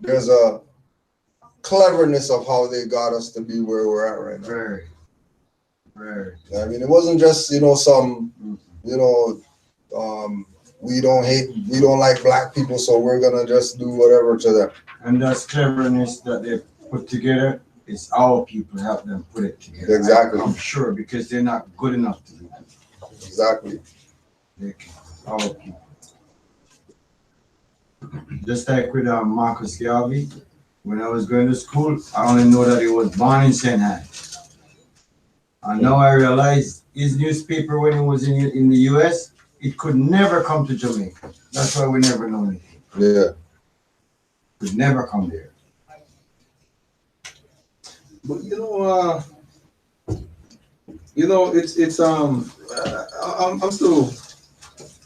There's a cleverness of how they got us to be where we're at right now. Very. I mean, it wasn't just we don't like black people, so we're gonna just do whatever to them. And that cleverness that they put together is our people help them put it together. Exactly. I'm sure because they're not good enough to do that. Exactly. Our people. Just like with Marcus Garvey, when I was going to school, I only know that he was born in St. Anne. And now I realize his newspaper, when he was in the US, it could never come to Jamaica. That's why we never know anything. Yeah. It could never come there. But You know, I'm still.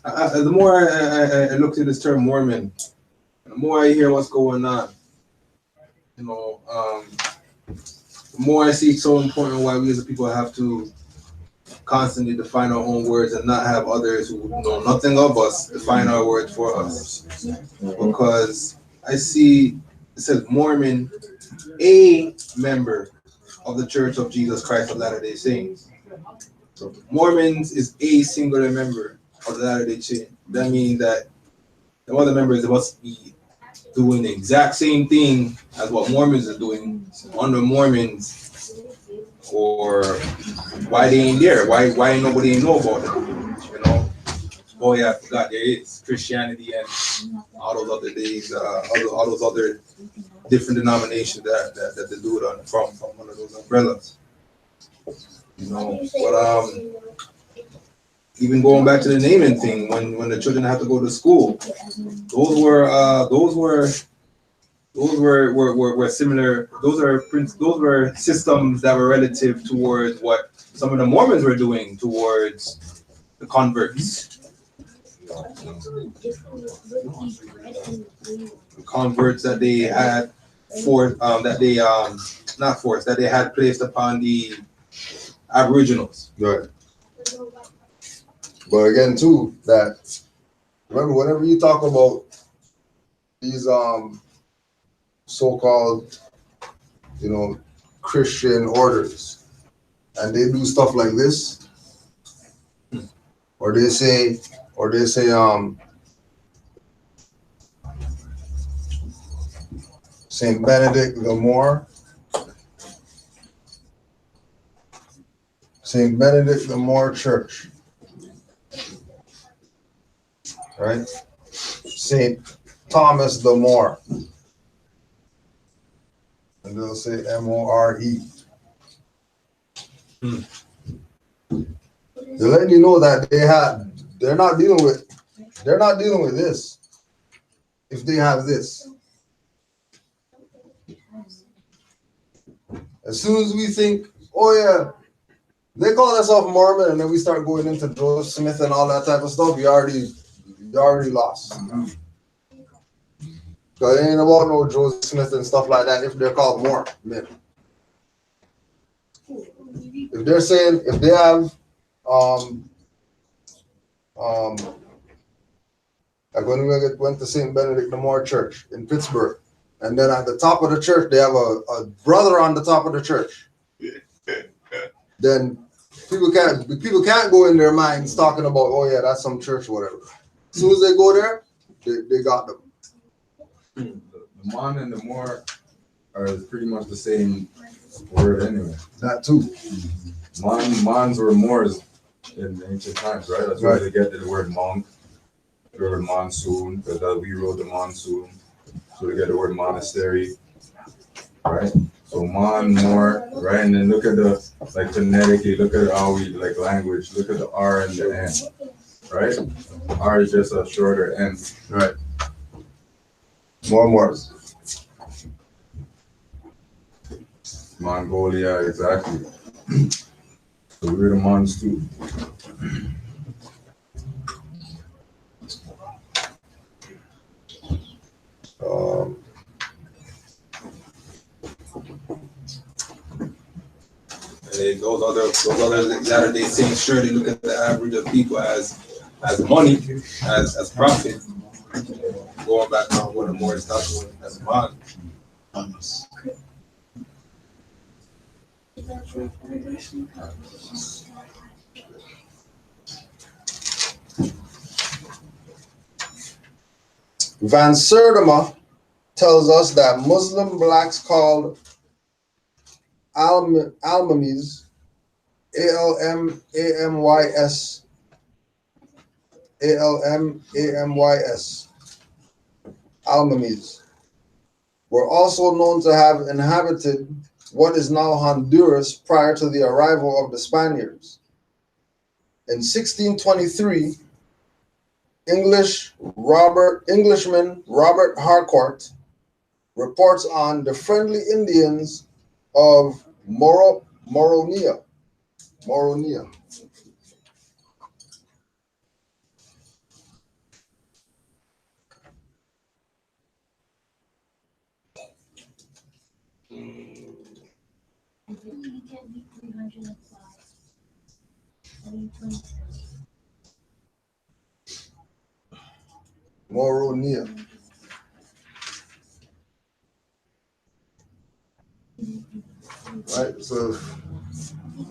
The more I look at this term Mormon, the more I hear what's going on. You know, the more I see it's so important why we as a people have to constantly define our own words and not have others who know nothing of us define our words for us. Because I see it says Mormon, a member of the Church of Jesus Christ of Latter-day Saints. So Mormons is a singular member of the Latter-day Saints. That means that the other members must be doing the exact same thing as what Mormons are doing under Mormons, or why they ain't there? Why ain't nobody know about it? You know? Oh yeah, I forgot there is Christianity and all those other days, all those other different denominations that they do it on from one of those umbrellas. You know, but even going back to the naming thing, when the children have to go to school, those were similar. Those were systems that were relative towards what some of the Mormons were doing towards the converts. The converts that they had that they had placed upon the Aboriginals. Right. But again, too, that remember whenever you talk about these so-called, you know, Christian orders, and they do stuff like this, or they say Saint Benedict the Moor, Saint Benedict the Moor Church, right? Saint Thomas the More, and they'll say More. They're letting you know that they're not dealing with this. If they have this, as soon as we think, oh yeah, they call themselves Mormon, and then we start going into Joseph Smith and all that type of stuff, you already lost. Because it ain't about no Joseph Smith and stuff like that if they're called Mormon. If they're saying, if they have like when we went to St. Benedict the Moor Church in Pittsburgh, and then at the top of the church they have a brother on the top of the church, then people can't go in their minds talking about, oh yeah, that's some church or whatever. As soon as they go there, they got them. The Mon and the Moor are pretty much the same word anyway. That too. Mons were Moors in ancient times, right? That's why they get the word monk, the word monsoon, because we wrote the monsoon. So they get the word monastery, right? So Mon, Moor, right? And then look at the, like phonetically, look at how we, like language, look at the R and the N, right? R is just a shorter N. Right. Moors. Mongolia, exactly. So we're the Mons too. And those other Latter-day Saints surely look at the average of people as money, as profit. Going back on what the more stuff as money. Van Sertima tells us that Muslim blacks called Almamis, Almamis, Almamis, were also known to have inhabited what is now Honduras prior to the arrival of the Spaniards. In 1623, Englishman Robert Harcourt reports on the friendly Indians of Moronia Moronia. Moronia. Right, so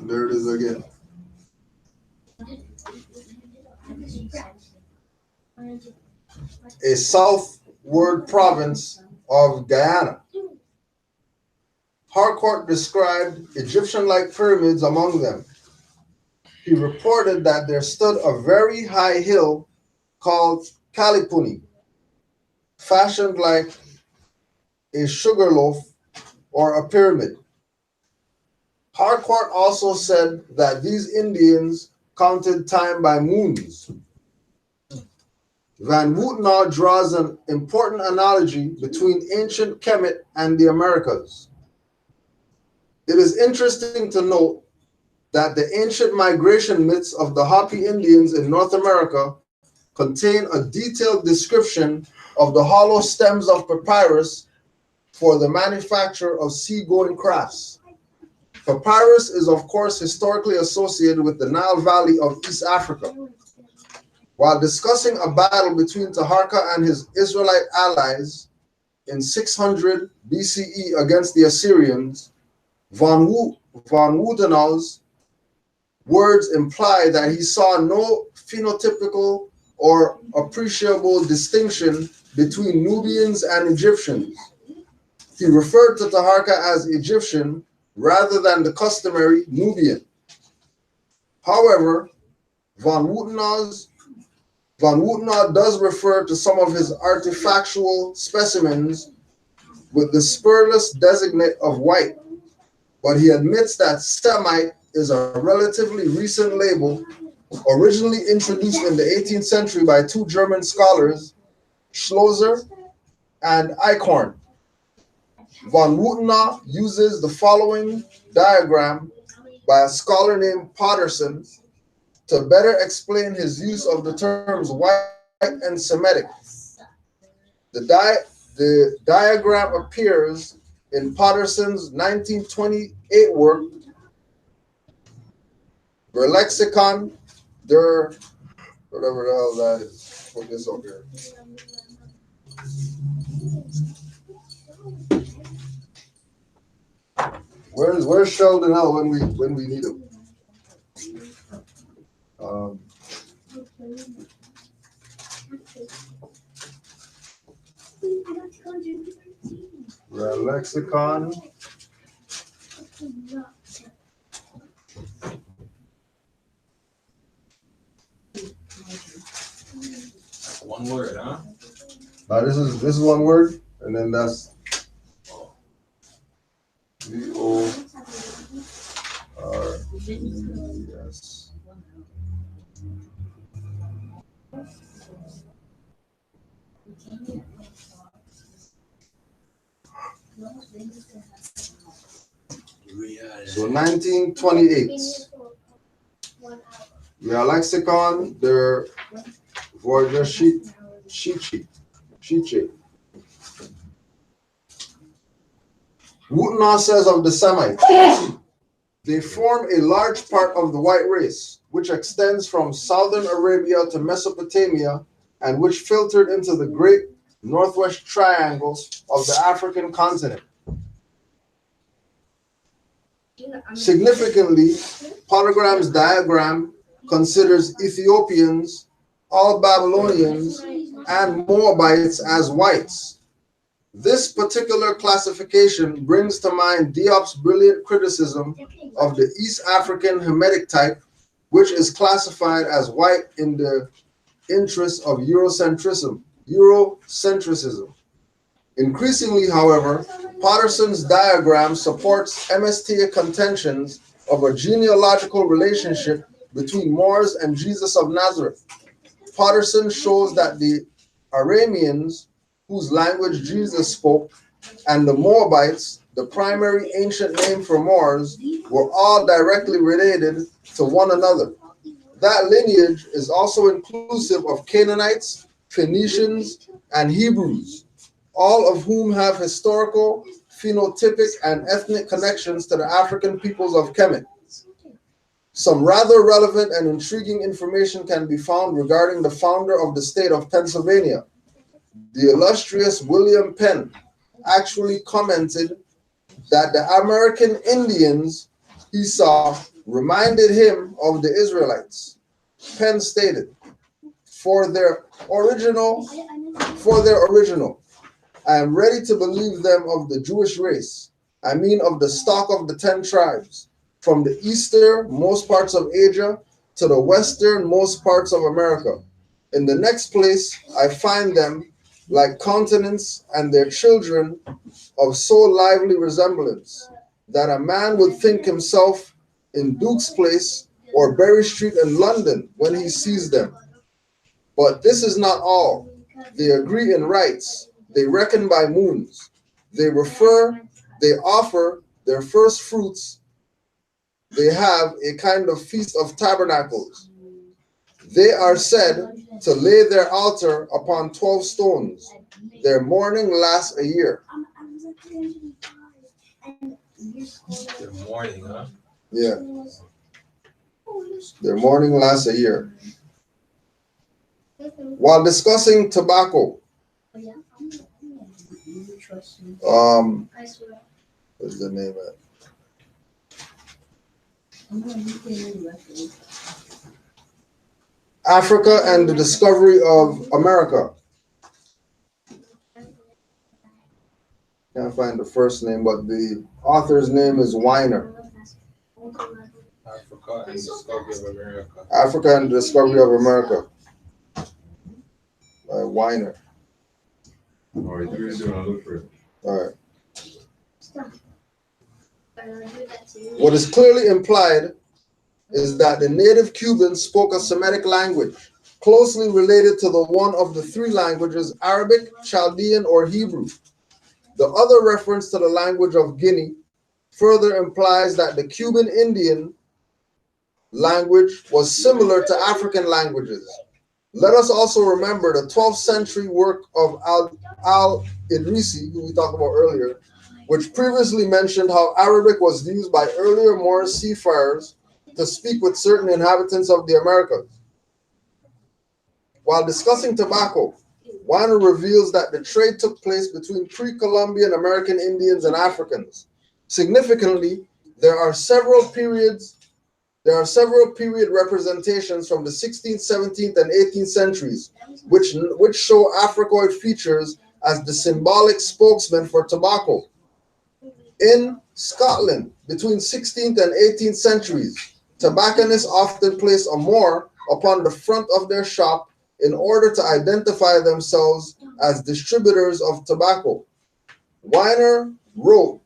there it is again. A southward province of Guyana. Harcourt described Egyptian-like pyramids among them. He reported that there stood a very high hill called Kalipuni, fashioned like a sugar loaf or a pyramid. Harcourt also said that these Indians counted time by moons. Van Woutenaar draws an important analogy between ancient Kemet and the Americas. It is interesting to note that the ancient migration myths of the Hopi Indians in North America contain a detailed description of the hollow stems of papyrus for the manufacture of seagoing crafts. Papyrus is, of course, historically associated with the Nile Valley of East Africa. While discussing a battle between Taharqa and his Israelite allies in 600 BCE against the Assyrians, Van Woutenaar's words imply that he saw no phenotypical or appreciable distinction between Nubians and Egyptians. He referred to Taharqa as Egyptian rather than the customary Nubian. However, Van Woutenaar does refer to some of his artifactual specimens with the spurless designate of white, but he admits that Semite is a relatively recent label, originally introduced in the 18th century by two German scholars, Schlosser and Eichhorn. Van Woutenaar uses the following diagram by a scholar named Potterson to better explain his use of the terms white and Semitic. The diagram appears in Potterson's 1928 work, Lexicon der, whatever the hell that is. Put this up here. Where's Sheldon out when we need him? Lexicon. One word, huh? This is one word, and then that's VORES. So 1928. Lexicon der Vorgeschichte. Woutenaar says of the Semites, they form a large part of the white race, which extends from southern Arabia to Mesopotamia and which filtered into the great northwest triangle of the African continent. Significantly, Pottergram's diagram considers Ethiopians, all Babylonians, and Moabites as whites. This particular classification brings to mind Diop's brilliant criticism of the East African Hamitic type, which is classified as white in the interest of Eurocentrism. Increasingly, however, Potterson's diagram supports MST contentions of a genealogical relationship between Moors and Jesus of Nazareth. Potterson shows that the Arameans, whose language Jesus spoke, and the Moabites, the primary ancient name for Moors, were all directly related to one another. That lineage is also inclusive of Canaanites, Phoenicians, and Hebrews, all of whom have historical, phenotypic, and ethnic connections to the African peoples of Kemet. Some rather relevant and intriguing information can be found regarding the founder of the state of Pennsylvania. The illustrious William Penn actually commented that the American Indians he saw reminded him of the Israelites. Penn stated, for their original, I am ready to believe them of the Jewish race. I mean of the stock of the 10 tribes, from the easternmost parts of Asia to the westernmost parts of America. In the next place, I find them like continents and their children of so lively resemblance that a man would think himself in Duke's Place or Berry Street in London when he sees them. But this is not all. They agree in rites. They reckon by moons. They offer their first fruits. They have a kind of feast of tabernacles. They are said to lay their altar upon 12 stones. Their mourning lasts a year. The morning, huh? Yeah. Their mourning lasts a year. While discussing tobacco, what's the name of it? Africa and the discovery of America. Can't find the first name, but the author's name is Weiner. Africa and Discovery of America. Africa and the Discovery of America. By Weiner. All right, we're doing a look for it. All right. What is clearly implied is that the native Cubans spoke a Semitic language, closely related to the one of the 3 languages, Arabic, Chaldean, or Hebrew. The other reference to the language of Guinea further implies that the Cuban Indian language was similar to African languages. Let us also remember the 12th century work of al-Idrisi, who we talked about earlier, which previously mentioned how Arabic was used by earlier Moorish seafarers to speak with certain inhabitants of the Americas. While discussing tobacco, Weiner reveals that the trade took place between pre-Columbian American Indians and Africans. Significantly, there are several period representations from the 16th, 17th, and 18th centuries, which show Africoid features as the symbolic spokesman for tobacco. In Scotland, between 16th and 18th centuries, tobacconists often place a Moor upon the front of their shop in order to identify themselves as distributors of tobacco. Weiner wrote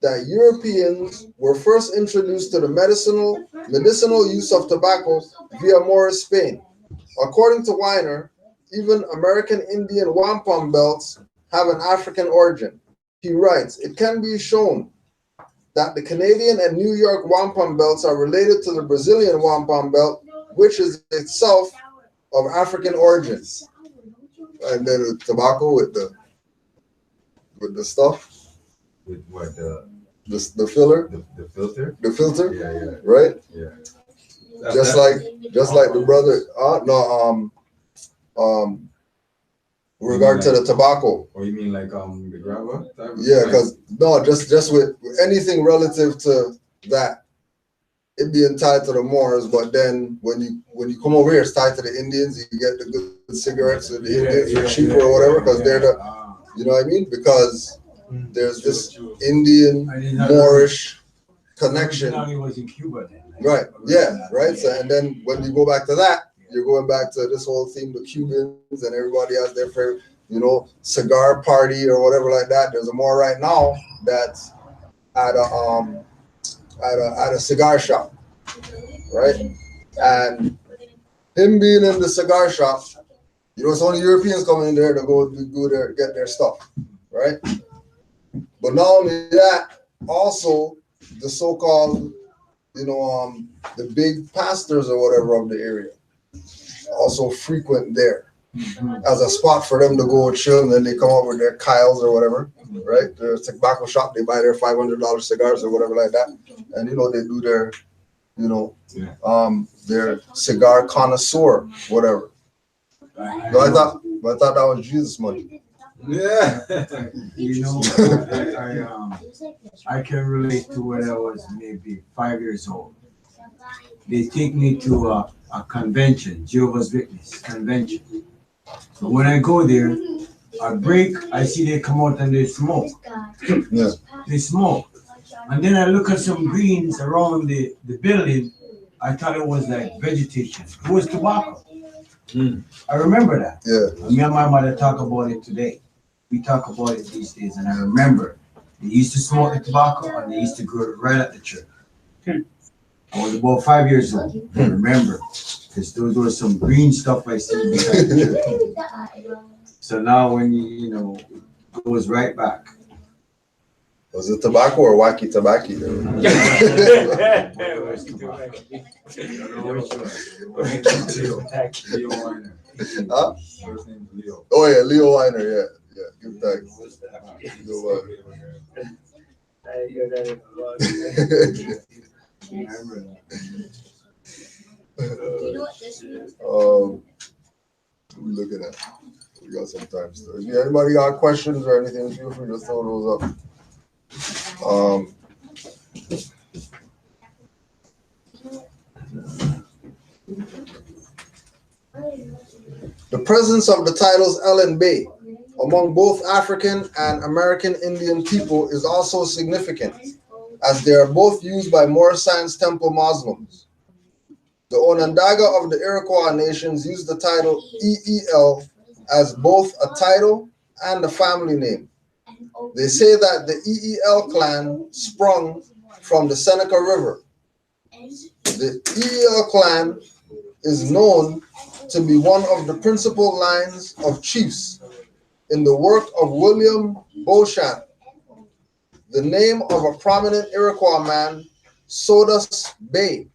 that Europeans were first introduced to the medicinal use of tobacco via Moorish Spain. According to Weiner, even American Indian wampum belts have an African origin. He writes, it can be shown that the Canadian and New York wampum belts are related to the Brazilian wampum belt, which is itself of African origin. And then the tobacco with the stuff. With what, the filler? the filter? The filter? Yeah, right? yeah. Just like the brother with regard to the tobacco. Or you mean like the grabber type? Yeah, because just with anything relative to that, it'd be tied to the Moors, but then when you come over here, it's tied to the Indians. You get the good cigarettes with the Indians for cheaper or whatever, because they're the, you know what I mean? Because there's this Indian Moorish connection. He was in Cuba then. Right. Yeah. Right. So, and then when you go back to that, you're going back to this whole theme of Cubans and everybody has their favorite, cigar party or whatever like that. There's a Moor right now that's at a cigar shop, right? And him being in the cigar shop, it's only Europeans coming in there to go there, get their stuff, right? But not only that, also the so-called, the big pastors or whatever of the area also frequent there as a spot for them to go chill, and then they come up with their Kyles or whatever, right? The tobacco shop, they buy their $500 cigars or whatever like that, and they do their, their cigar connoisseur, whatever. But I thought that was Jesus money. Yeah. I can relate to when I was maybe 5 years old. They take me to a convention, Jehovah's Witness convention. So when I go there, I break, I see they come out and they smoke. Yeah. They smoke. And then I look at some greens around the building. I thought it was like vegetation. It was tobacco. I remember that. Yeah. Me and my mother talk about it today. We talk about it these days, and I remember they used to smoke the tobacco and they used to grow it right at the church. I was about 5 years old. I remember, because those were some green stuff I see beside the church. So now when it goes right back. Was it tobacco or wacky tobacco? Huh? Oh yeah, Leo Weiner, yeah. Good thanks. Leo Weiner. We looking at. We got some time still. If anybody got questions or anything, feel free to throw those up. The presence of the titles El and Bey among both African and American Indian people is also significant, as they are both used by Moorish Science Temple Muslims. The Onondaga of the Iroquois nations use the title EEL as both a title and a family name. They say that the EEL clan sprung from the Seneca River. The EEL clan is known to be one of the principal lines of chiefs in the work of William Beauchamp. The name of a prominent Iroquois man, Sodus Bey,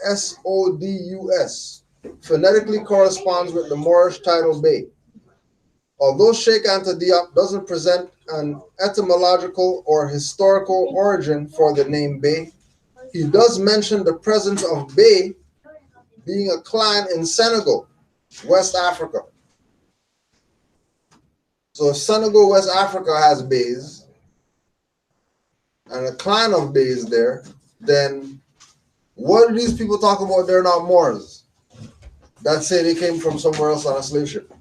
Sodus, phonetically corresponds with the Moorish title Bey. Although Sheikh Anta Diop doesn't present an etymological or historical origin for the name Bey, he does mention the presence of Bey being a clan in Senegal, West Africa. So if Senegal, West Africa has Beys, and a clan of Beys there, then what do these people talk about? They're not Moors that say they came from somewhere else on a slave ship.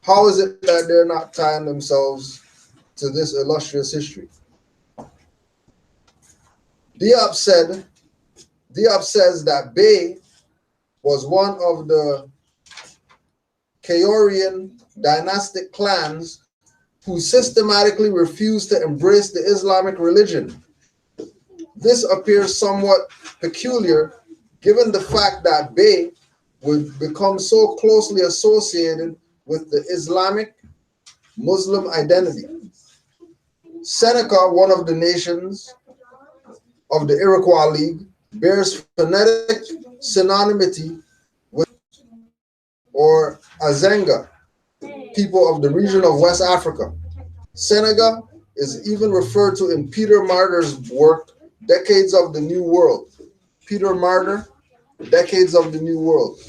How is it that they're not tying themselves to this illustrious history? Diop says that Bey was one of the Kaurian dynastic clans who systematically refused to embrace the Islamic religion. This appears somewhat peculiar given the fact that Bey would become so closely associated with the Islamic Muslim identity. Seneca, one of the nations of the Iroquois League, bears phonetic synonymity with or Azenga, people of the region of West Africa. Seneca is even referred to in Peter Martyr's work, Decades of the New World. Peter Martyr, Decades of the New World,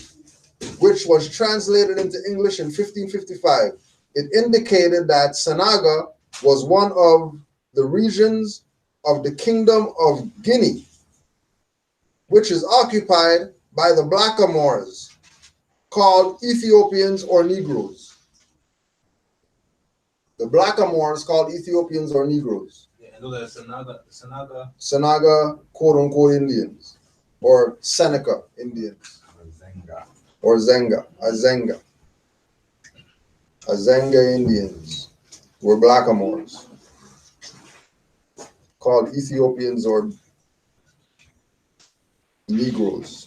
which was translated into English in 1555. It indicated that Senaga was one of the regions of the Kingdom of Guinea, which is occupied by the Blackamoors, called Ethiopians or Negroes. The Blackamoors called Ethiopians or Negroes. Yeah, I know that Senaga. Senaga, quote-unquote Indians, or Seneca Indians. Or Zenga, Azenga. Azenga Indians were Blackamoors, called Ethiopians or Negroes.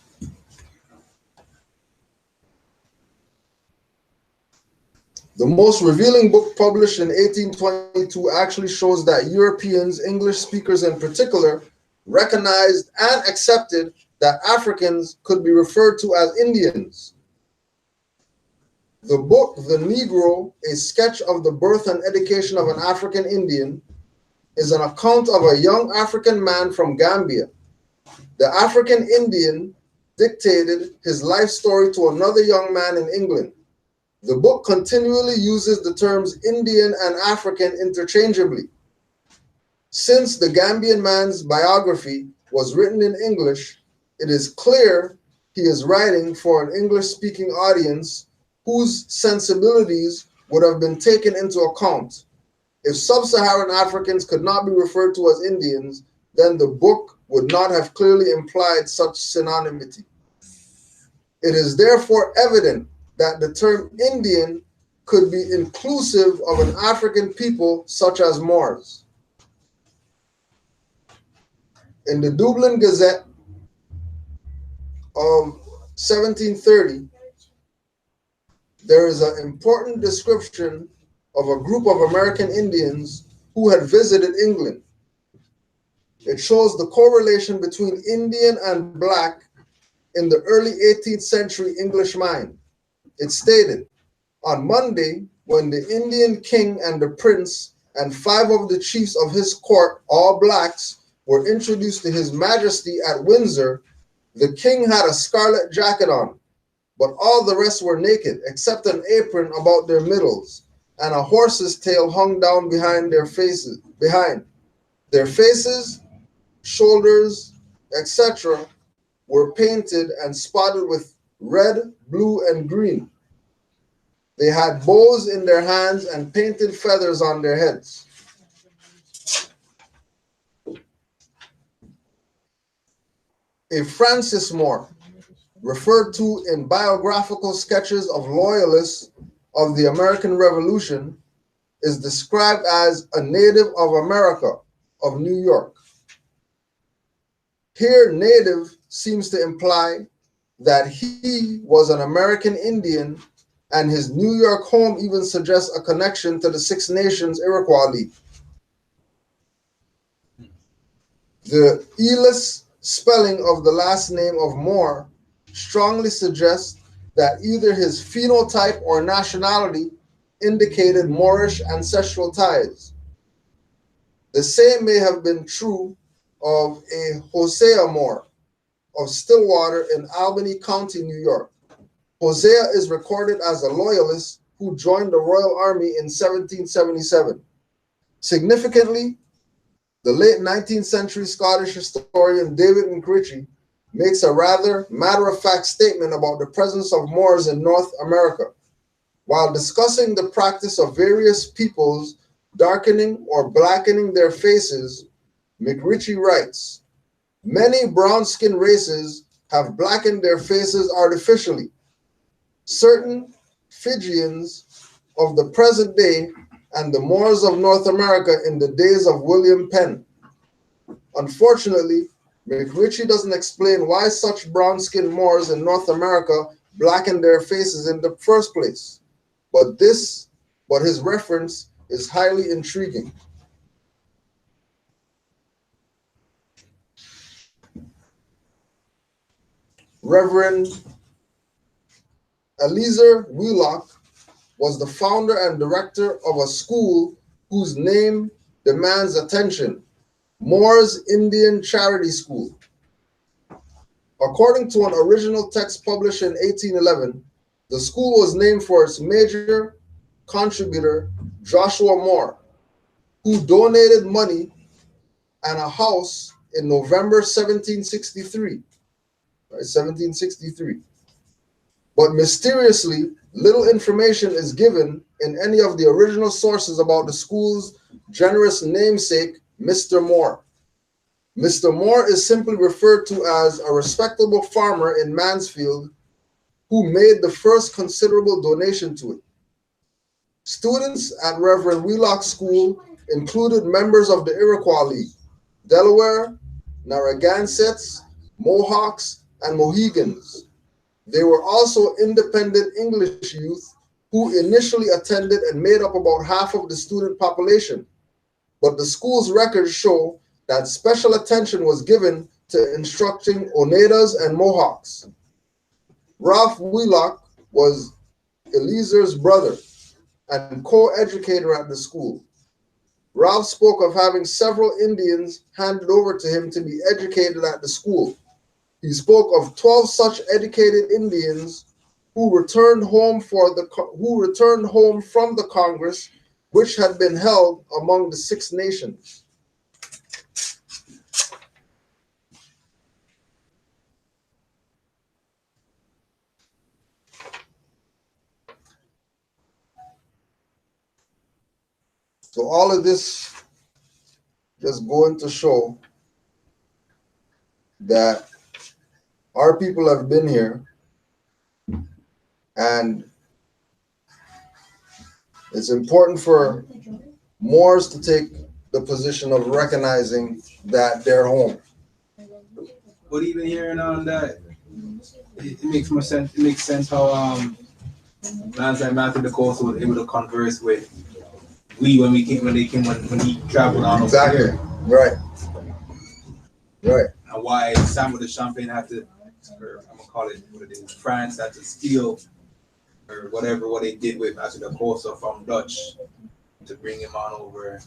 The most revealing book published in 1822 actually shows that Europeans, English speakers in particular, recognized and accepted that Africans could be referred to as Indians. The book, The Negro, a sketch of the birth and education of an African Indian, is an account of a young African man from Gambia. The African Indian dictated his life story to another young man in England. The book continually uses the terms Indian and African interchangeably. Since the Gambian man's biography was written in English, it is clear he is writing for an English-speaking audience whose sensibilities would have been taken into account. If sub-Saharan Africans could not be referred to as Indians, then the book would not have clearly implied such synonymity. It is therefore evident that the term Indian could be inclusive of an African people such as Moors. In the Dublin Gazette of 1730, there is an important description of a group of American Indians who had visited England. It shows the correlation between Indian and Black in the early 18th century English mind. It stated, on Monday, when the Indian king and the prince and 5 of the chiefs of his court, all Blacks, were introduced to His Majesty at Windsor, the king had a scarlet jacket on, but all the rest were naked, except an apron about their middles, and a horse's tail hung down behind their faces. Their faces, shoulders, etc., were painted and spotted with red, blue, and green. They had bows in their hands and painted feathers on their heads. A Francis Moore, referred to in biographical sketches of loyalists of the American Revolution, is described as a native of America, of New York. Here, native seems to imply that he was an American Indian, and his New York home even suggests a connection to the Six Nations Iroquois League. The E-less spelling of the last name of Moore strongly suggests that either his phenotype or nationality indicated Moorish ancestral ties. The same may have been true of a Hosea Moore of Stillwater in Albany County, New York. Hosea is recorded as a loyalist who joined the Royal Army in 1777. Significantly, the late 19th century Scottish historian David McRitchie makes a rather matter-of-fact statement about the presence of Moors in North America. While discussing the practice of various peoples darkening or blackening their faces, McRitchie writes, "Many brown-skinned races have blackened their faces artificially. Certain Fijians of the present day and the Moors of North America in the days of William Penn." Unfortunately, McRitchie doesn't explain why such brown-skinned Moors in North America blackened their faces in the first place. But his reference is highly intriguing. Reverend Eliezer Wheelock was the founder and director of a school whose name demands attention, Moors Indian Charity School. According to an original text published in 1811, the school was named for its major contributor, Joshua Moore, who donated money and a house in November 1763. But mysteriously, little information is given in any of the original sources about the school's generous namesake, Mr. Moore. Mr. Moore is simply referred to as a respectable farmer in Mansfield who made the first considerable donation to it. Students at Reverend Wheelock's school included members of the Iroquois League, Delaware, Narragansetts, Mohawks, and Mohegans. They were also independent English youth who initially attended and made up about half of the student population. But the school's records show that special attention was given to instructing Oneidas and Mohawks. Ralph Wheelock was Eliezer's brother and co-educator at the school. Ralph spoke of having several Indians handed over to him to be educated at the school. He spoke of 12 such educated Indians who returned home from the Congress, which had been held among the Six Nations. So all of this just going to show that our people have been here, and it's important for Moors to take the position of recognizing that they're home. But even hearing on that, it makes more sense. It makes sense how Lance and Matthew the Coast was able to converse with when he traveled on Exactly. over here. Right. Right. And why Samuel de Champlain had to, or I'm gonna call it what it is, France had to steal or whatever what they did with Matthew the Coast from Dutch to bring him on over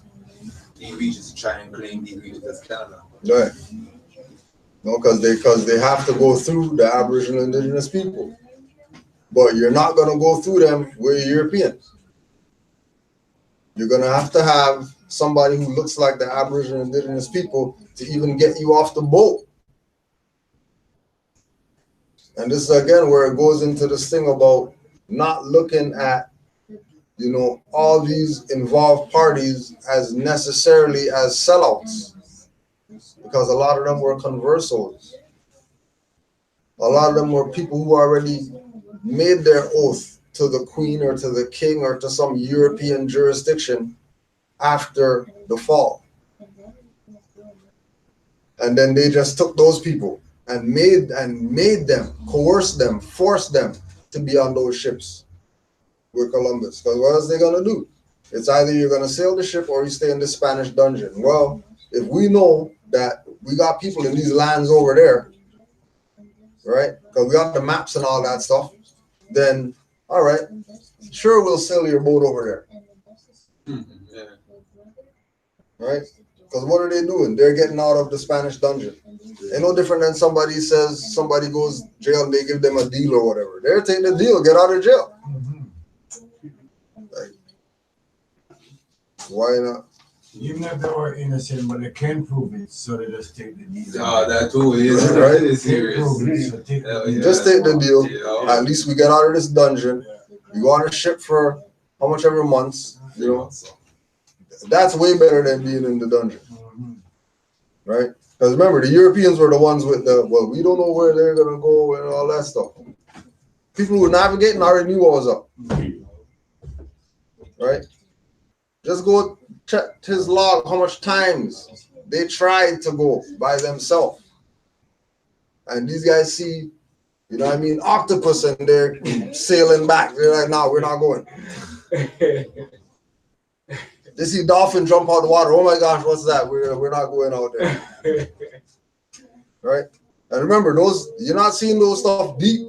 these regions to try and claim these regions as Canada. Right. No, because they have to go through the Aboriginal Indigenous people. But you're not gonna go through them with Europeans. You're gonna have to have somebody who looks like the Aboriginal Indigenous people to even get you off the boat. And this is again where it goes into this thing about not looking at, you know, all these involved parties as necessarily as sellouts, because a lot of them were conversos. A lot of them were people who already made their oath to the queen or to the king or to some European jurisdiction after the fall. And then they just took those people and made them, coerced them, forced them to be on those ships with Columbus. Because what else are they gonna do? It's either you're gonna sail the ship or you stay in the Spanish dungeon. Well, if we know that we got people in these lands over there, right? Because we got the maps and all that stuff, then all right, sure, we'll sail your boat over there. Yeah. Right? Because what are they doing? They're getting out of the Spanish dungeon. Ain't no different than somebody says somebody goes jail and they give them a deal or whatever. They're taking the deal, get out of jail. Like, why not? Even if they were innocent, but they can't prove it, so they just take the deal. Oh, that too is Right? It is serious. You just take the deal. Yeah. At least we get out of this dungeon. We go on a ship for how much ever months, you know. That's way better than being in the dungeon. Right? Because remember, the Europeans were the ones with the, well, we don't know where they're going to go and all that stuff. People who were navigating already knew what was up. Right? Just go check his log, how much times they tried to go by themselves. And these guys see, you know what I mean, octopus, and they're sailing back. They're like, no, we're not going. They see dolphin jump out the water. Oh my gosh, what's that? We're not going out there. Right? And remember, those, you're not seeing those stuff deep.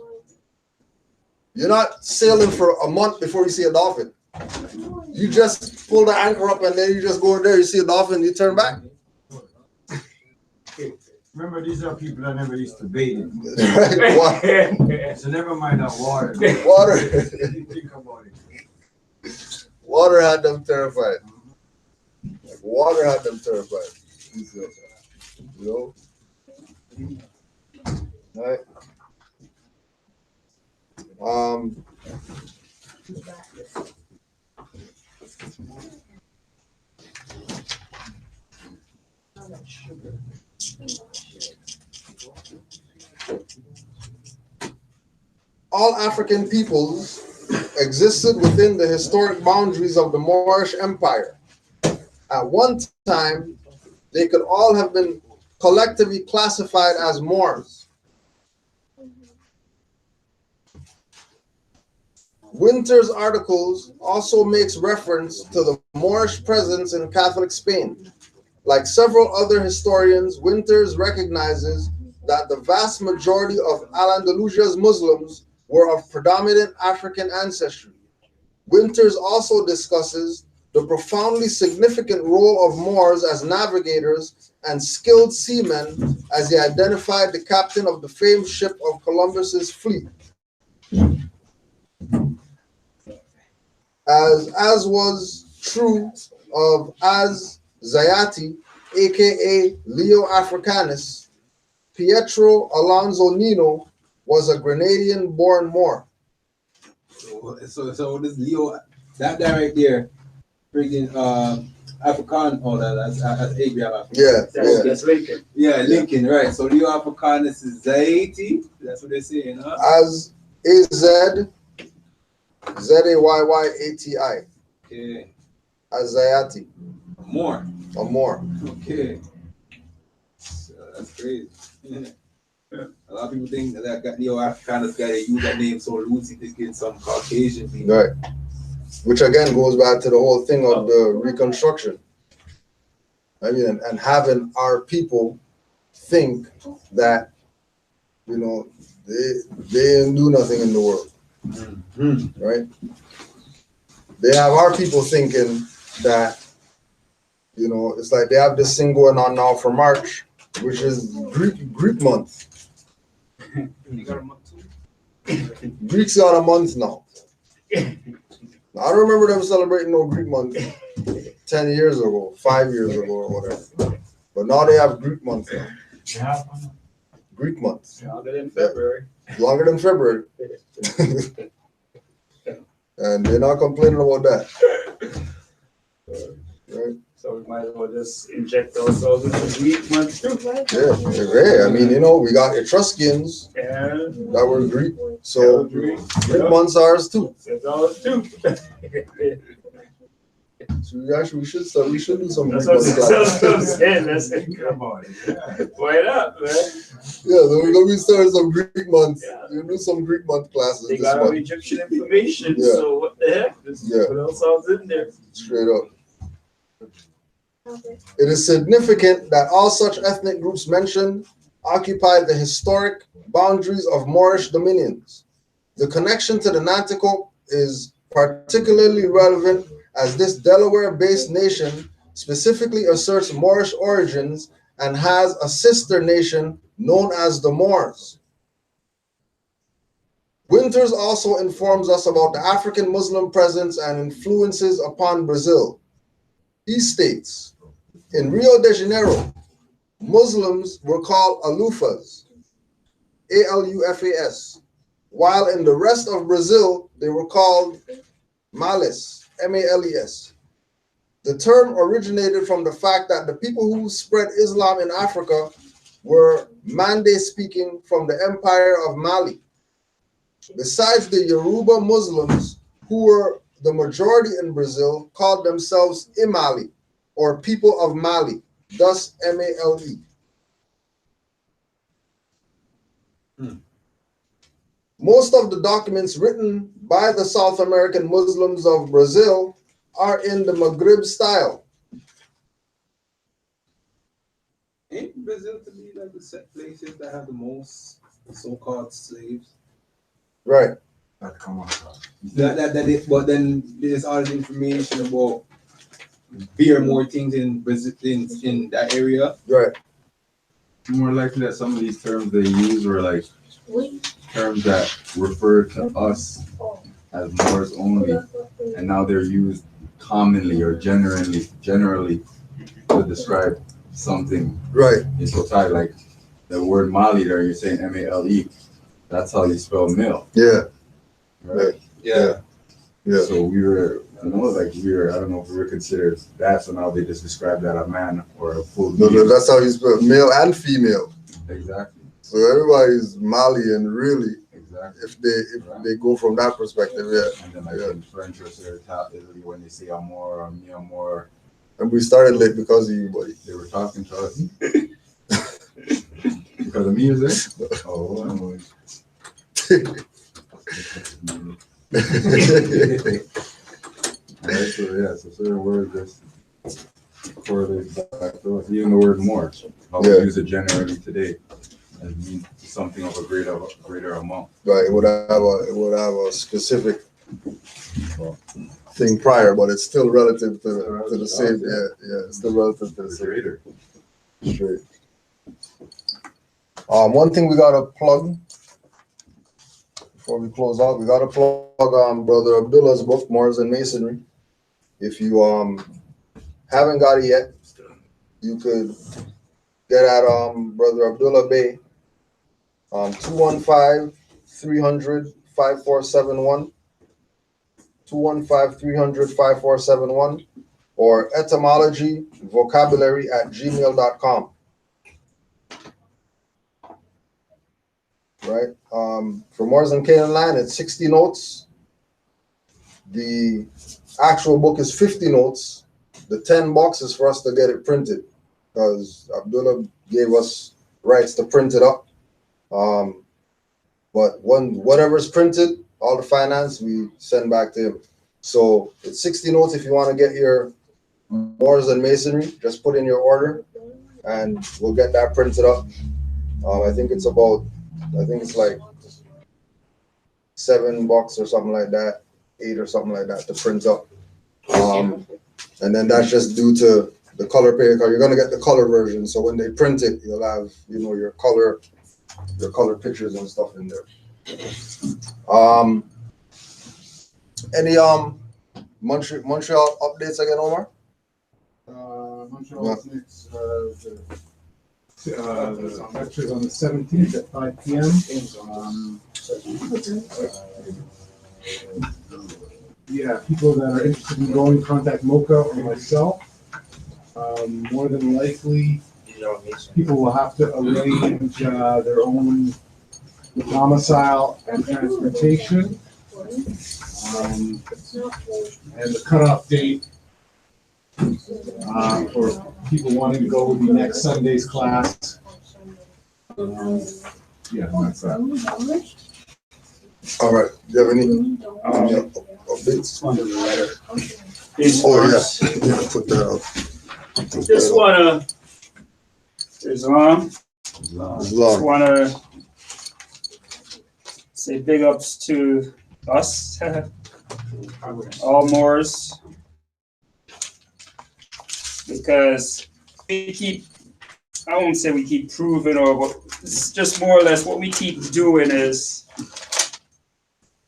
You're not sailing for a month before you see a dolphin. You just pull the anchor up and then you just go in there, you see a dolphin, you turn back. Remember, these are people that never used to bathe. Right? Water. So never mind that water. Water. Think about it. Water had them terrified. Like, water had them terrified. You know? Right? All African peoples existed within the historic boundaries of the Moorish Empire. At one time, they could all have been collectively classified as Moors. Winter's articles also makes reference to the Moorish presence in Catholic Spain. Like several other historians, Winters recognizes that the vast majority of Al-Andalusia's Muslims were of predominant African ancestry. Winters also discusses the profoundly significant role of Moors as navigators and skilled seamen as he identified the captain of the famed ship of Columbus's fleet. As was true of Az Zayati, aka Leo Africanus, Pietro Alonso Nino was a Grenadian-born Moor. So this Leo, that guy right there, freaking African, that's Abraham. That's Lincoln. Yeah, Lincoln, right. So Leo Africanus is Zaiti. That's what they're saying, huh? As A-Z, Z-A-Y-Y-A-T-I. Okay. As Zayati. More. A Moor. Okay. So that's crazy. A lot of people think that Leo Africanus guy, they use that name so loosely to get some Caucasian people. Right. Which again goes back to the whole thing of the Reconstruction. I mean, and having our people think that, you know, they didn't do nothing in the world. Mm-hmm. Right? They have our people thinking that, you know, it's like they have this thing going on now for March, which is Greek month. Greeks got a month now. I don't remember them celebrating no Greek month 10 years ago, 5 years ago, or whatever. But now they have Greek month now. Greek month. Longer than February. Longer than February. And they're not complaining about that. Right? So we might as well just inject ourselves into Greek months too. Yeah, I mean, you know, we got Etruscans that were Greek, so Greek months are ours too. It's ours too. So we should do some Greek That's what months. I'm saying. Let's think about it. Why not, man? Yeah, so we're gonna be starting some Greek months. We'll do some Greek month classes They this got our month. Egyptian information, Yeah. so what the heck? What else is in there? Straight up. It is significant that all such ethnic groups mentioned occupied the historic boundaries of Moorish dominions. The connection to the Nanticoke is particularly relevant as this Delaware-based nation specifically asserts Moorish origins and has a sister nation known as the Moors. Winters also informs us about the African Muslim presence and influences upon Brazil. He states, in Rio de Janeiro, Muslims were called Alufas, A-L-U-F-A-S, while in the rest of Brazil, they were called Males, M-A-L-E-S. The term originated from the fact that the people who spread Islam in Africa were Mande speaking from the Empire of Mali. Besides, the Yoruba Muslims, who were the majority in Brazil, called themselves Imali, or people of Mali, thus M-A-L-E. Most of the documents written by the South American Muslims of Brazil are in the Maghreb style. Ain't Brazil to be like the set places that have the most so-called slaves? Right. But But then there's all this information about more things in Brazil in that area. Right. More likely that some of these terms they use were like terms that refer to us as Moors only, and now they're used commonly or generally to describe something. Right. In total, like the word Mali there, you're saying M-A-L-E. That's how you spell male. Yeah. Right. Yeah. Yeah. So we were, I don't know if we were considered that, so now they just describe that a man or a full No, being. that's how you spell male and female. Exactly. So everybody's Malian, really. Exactly. If they go from that perspective, yeah. And then like in French or Italy, when they say amor or mi amor. And we started late because of you, buddy. They were talking to us. Because of me, is it? Oh, Alright, so yeah, so certain words just correlate back to us. Even the word more, how we Yeah. use it generally today, and mean something of a greater amount. Right, it would have a specific thing prior, but it's still relative to the same. Yeah, it's still relative to the same. Greater. Straight. One thing we gotta plug before we close out, we gotta plug Brother Abdullah's book, Moors and Masonry. If you haven't got it yet, you could get at Brother Abdullah Bay, 215-300-5471, 215-300-5471, or etymology vocabulary at gmail.com. Right? For Moors and Canaanland, it's 60 notes. The actual book is 50 notes. The 10 boxes for us to get it printed, because Abdullah gave us rights to print it up. But whatever's printed, all the finance we send back to him. So it's 60 notes if you want to get your Moors and Masonry. Just put in your order, and we'll get that printed up. I think it's like $7 or something like that, 8 or something like that to print up. And then that's just due to the color paper. You're gonna get the color version, so when they print it, you'll have your color pictures and stuff in there. Any Montreal updates again, Omar? Montreal's next, the lecture is on the 17th at 5 p.m. Yeah, people that are interested in going, contact Mocha or myself. More than likely, people will have to arrange their own domicile and transportation. And the cutoff date for people wanting to go would be next Sunday's class. Yeah, that's that. All right. Do you have any updates? Oh yeah, put that up. Just wanna, just wanna say big ups to us, all Moors, because we keep, I won't say we keep proving, but it's just more or less what we keep doing is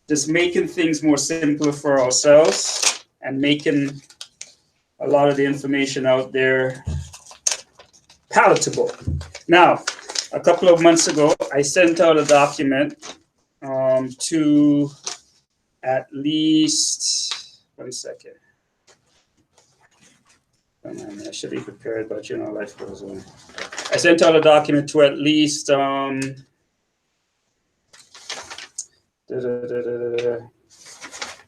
just making things more simpler for ourselves and making a lot of the information out there palatable. Now, a couple of months ago, I sent out a document to at least, 1 second. Oh, man, I should be prepared, but life goes on. I sent out a document to at least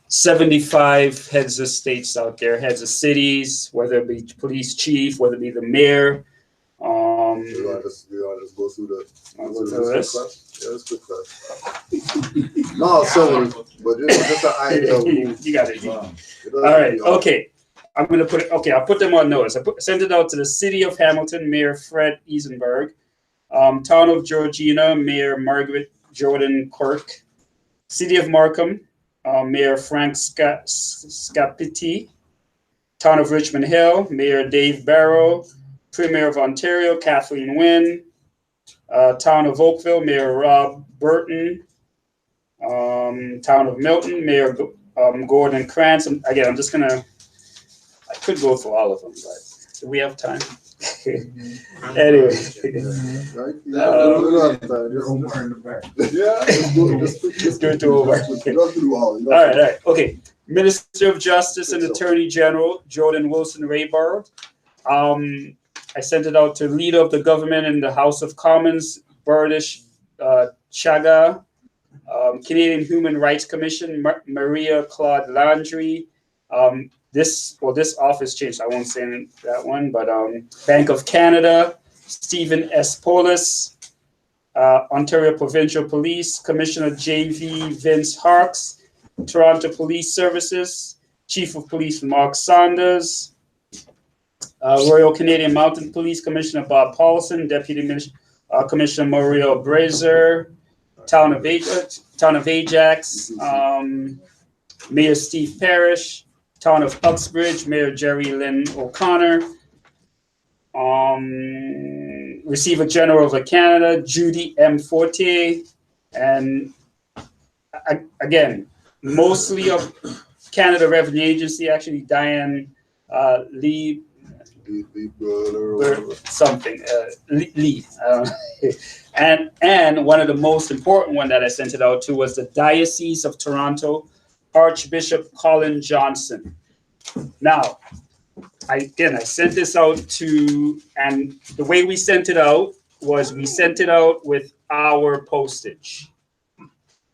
75 heads of states out there, heads of cities, whether it be police chief, whether it be the mayor. You want to just go through the this? Yeah, let's quick class. No, so, but just an idea. You got it. All right. Okay. I'm gonna put it. Okay, I'll put them on notice. Sent it out to the City of Hamilton, Mayor Fred Eisenberg, Town of Georgina, Mayor Margaret Jordan Quirk, City of Markham, Mayor Frank Scapiti, Town of Richmond Hill, Mayor Dave Barrow, Premier of Ontario Kathleen Wynne, Town of Oakville, Mayor Rob Burton, Town of Milton, Mayor Gordon Krantz. Again, I'm just gonna. I could go through all of them, but do we have time? Anyway. Just go to over. All right. Okay. Minister of Justice and Attorney General Jordan Wilson Rayburg. I sent it out to leader of the government in the House of Commons, Burdish Chaga, Canadian Human Rights Commission, Maria Claude Landry. This office changed. I won't say that one, but Bank of Canada, Stephen S. Polis, Ontario Provincial Police Commissioner J.V. Vince Harks, Toronto Police Services, Chief of Police Mark Saunders, Royal Canadian Mounted Police Commissioner Bob Paulson, Deputy Commissioner Mario Brazier, Town of Ajax, Mayor Steve Parrish, Town of Uxbridge, Mayor Jerry Lynn O'Connor, Receiver General of Canada, Judy M. Fortier, and again, mostly of Canada Revenue Agency, actually Diane Lee, something, Lee, I don't know. And one of the most important one that I sent it out to was the Diocese of Toronto, Archbishop Colin Johnson. Now, I sent this out to, and the way we sent it out was we sent it out with our postage.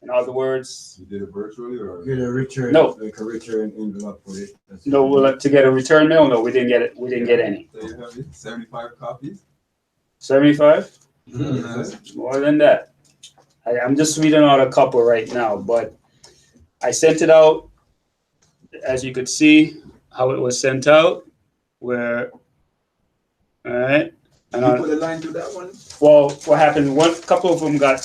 In other words, You did it virtually or? Get a return. No. Like a return envelope for it. That's no, to get a return mail, no, we didn't get it. We didn't get any. So you have it, 75 copies? 75? Mhm. More than that. I'm just reading out a couple right now, but I sent it out, as you could see how it was sent out, where, all right. And You put a line to that one? well, what happened, one couple of them got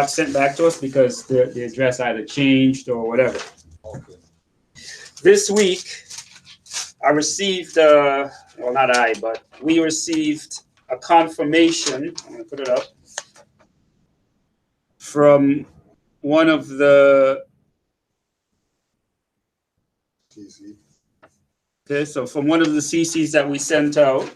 sent back to us because the address either changed or whatever. Okay. This week, I received, well, not I, but we received a confirmation, I'm gonna put it up, from one of the, okay, so from one of the CCs that we sent out,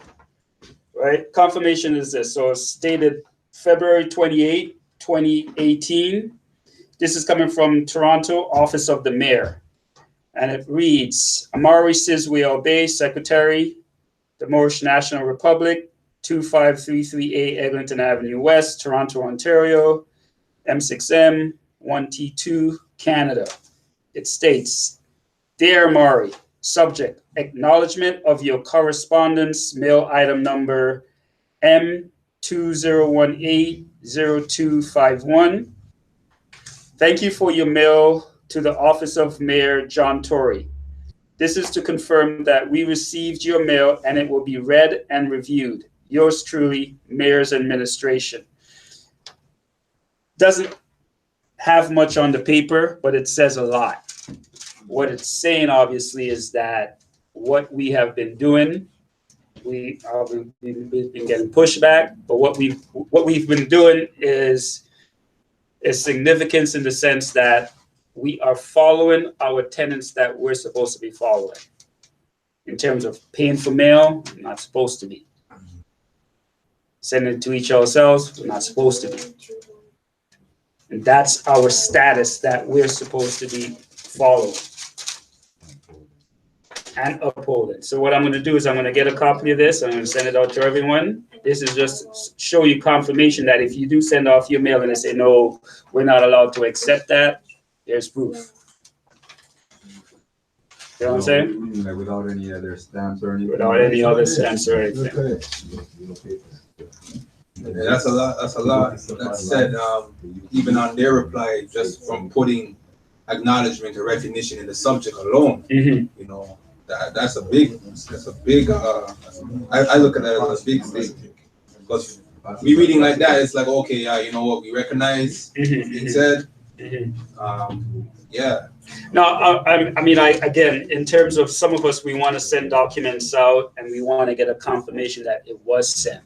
right? Confirmation is this, so it's stated February 28, 2018. This is coming from Toronto, Office of the Mayor. And it reads, Amari Sizwe Bay, Secretary, the Moorish National Republic, 2533A Eglinton Avenue West, Toronto, Ontario, M6M 1T2, Canada. It states, Dear Amari, subject, acknowledgement of your correspondence, mail item number M20180251. Thank you for your mail to the Office of Mayor John Tory. This is to confirm that we received your mail and it will be read and reviewed. Yours truly, Mayor's Administration. Doesn't have much on the paper, but it says a lot. What it's saying, obviously, is that what we have been doing, we've been getting pushback, but what we've been doing is significance in the sense that we are following our tenets that we're supposed to be following. In terms of paying for mail, we're not supposed to be. Sending it to each ourselves, we're not supposed to be. And that's our status that we're supposed to be following and upholding. So what I'm going to do is I'm going to get a copy of this. I'm going to send it out to everyone. This is just show you confirmation that if you do send off your mail and they say, no, we're not allowed to accept that, there's proof. You know what I'm saying? Like without any other stamps or anything? Without any other stamps or anything. Yeah, that's a lot. That's said, even on their reply, just from putting acknowledgement or recognition in the subject alone. Mhm. You know, that's a big. I look at that as a big thing, because me reading like that, it's like, okay, yeah, you know what, we recognize it said. Yeah. No, I mean, again, in terms of some of us, we want to send documents out and we want to get a confirmation that it was sent.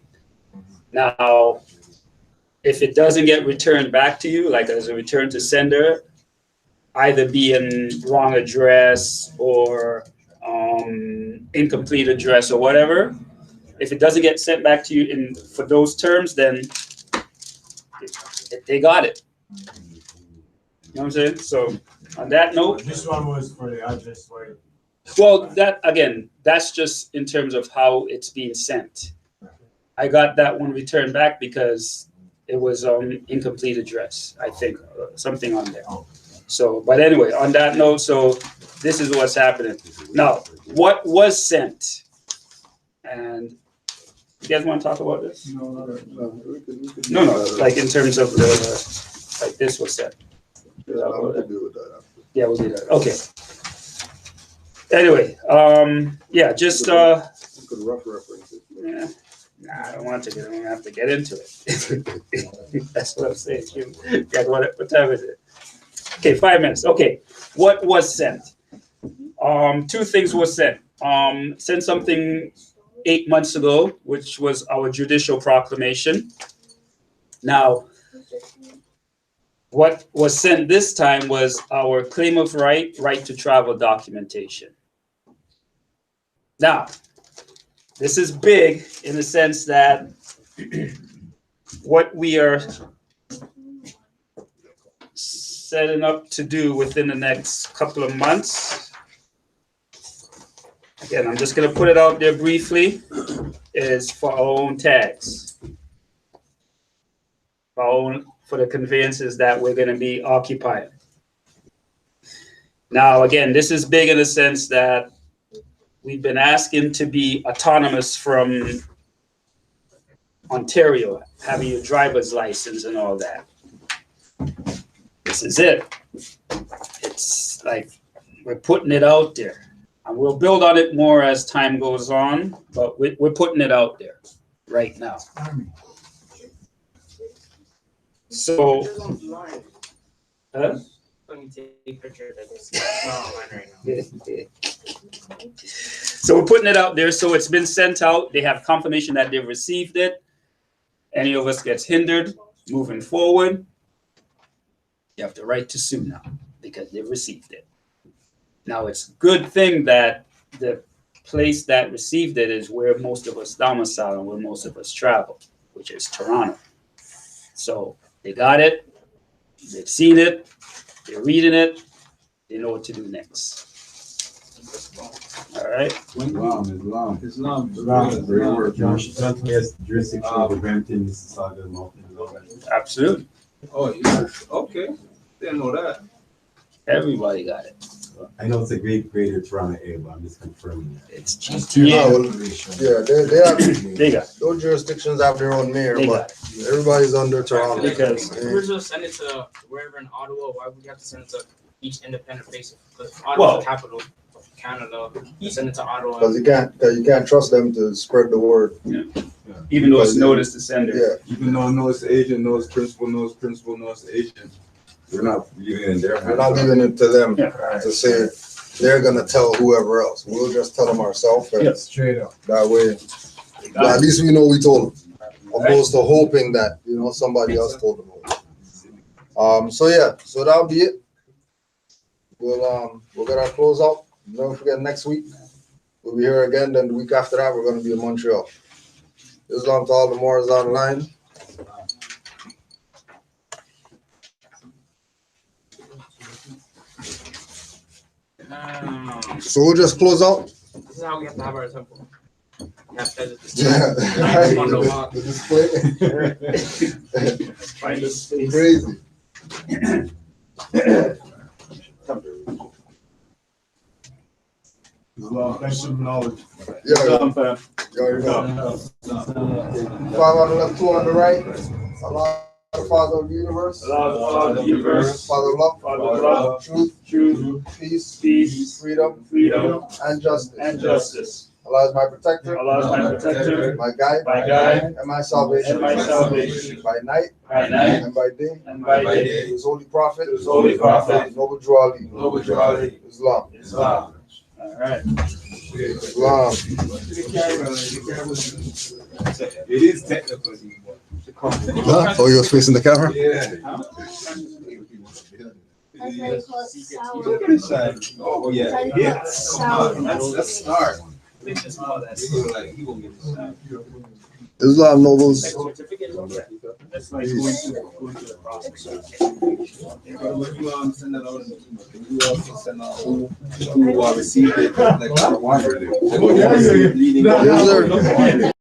Now, if it doesn't get returned back to you, like as a return to sender, either being wrong address or incomplete address or whatever, if it doesn't get sent back to you for those terms, then they got it. You know what I'm saying? So on that note, This one was for the address where. well, that again, that's just in terms of how it's being sent. I got that one returned back because it was incomplete address, I think, something on there. So, but anyway, on that note, so this is what's happening. Now, what was sent? And you guys want to talk about this? No, like in terms of like this was sent. Yeah, I would do with that after. Yeah, we'll do that. Okay. Anyway, yeah, just You could rough reference it. yeah. Nah, I don't want to. I don't have to get into it. That's what I'm saying. Yeah, what time is it? Okay, 5 minutes. Okay, what was sent? Two things were sent. Sent something 8 months ago, which was our judicial proclamation. Now, what was sent this time was our claim of right to travel documentation. Now, this is big in the sense that what we are setting up to do within the next couple of months, again, I'm just going to put it out there briefly, is for our own tags, for the conveyances that we're going to be occupying. Now, again, this is big in the sense that we've been asking to be autonomous from Ontario, having your driver's license and all that. This is it. It's like we're putting it out there. And we'll build on it more as time goes on, but we're putting it out there right now. So, huh? So we're putting it out there. So it's been sent out. They have confirmation that they've received it. Any of us gets hindered moving forward, you have the right to sue now because they've received it. Now it's a good thing that the place that received it is where most of us domicile and where most of us travel, which is Toronto. So they got it, they've seen it, they're reading it, they know what to do next. All right. Islam. Great work. Yes, jurisdiction of Brampton, Mississauga, Mountain, and all that. Absolutely. Oh, yeah. Okay. Didn't know that. Everybody got it. I know it's a greater Toronto area, but I'm just confirming that. It's GTA. Yeah, they have, They got it. those jurisdictions have their own mayor, They but got it. everybody's under Toronto. Because We're just send it to wherever in Ottawa. Why would we have to send it to each independent place? Because Well- Ottawa's the capital of Canada. You send it to Ottawa. Because you can't trust them to spread the word. even though it's notice to sender. Yeah, Even though knows the agent, knows principal knows the agent. We're not leaving it in their hands. we're not leaving it to them Yeah. to say they're gonna tell whoever else. We'll just tell them ourselves. And Yes. Straight up. that way, but at least we know we told them, opposed to hoping that, somebody else told them. So yeah, so that'll be it. We'll get our close out. Don't forget, next week we'll be here again. Then the week after that, we're gonna be in Montreal. Islam to all the Moors online. So we'll just close out. This is how we have to have our temple. We have to Yeah, right. On the wall. the display. Find a space. Crazy. Thanks for the knowledge. Yeah, Fam. you know. Father on the left, two on the right. Allah, the Father of the universe. Allah, the Father of the universe. Father of love. Father of love. Truth. Peace. Freedom. And justice. And justice. Allah is my protector. Allah is my protector, My guide. my guide, And my salvation. and my salvation. By night. By night And by day. and by day. His holy prophet. His holy prophet. Noble Juali. Noble Juali. Islam. Islam. All right. Islam. It is technical. Huh? Oh, you're facing the camera? Yeah. Look at this side. Oh, yeah. Yeah. Come on. That's a start. Islam nobles. That's like going through the process. You send that out. You also send out who received it. Like, Oh, yeah. Yes, sir.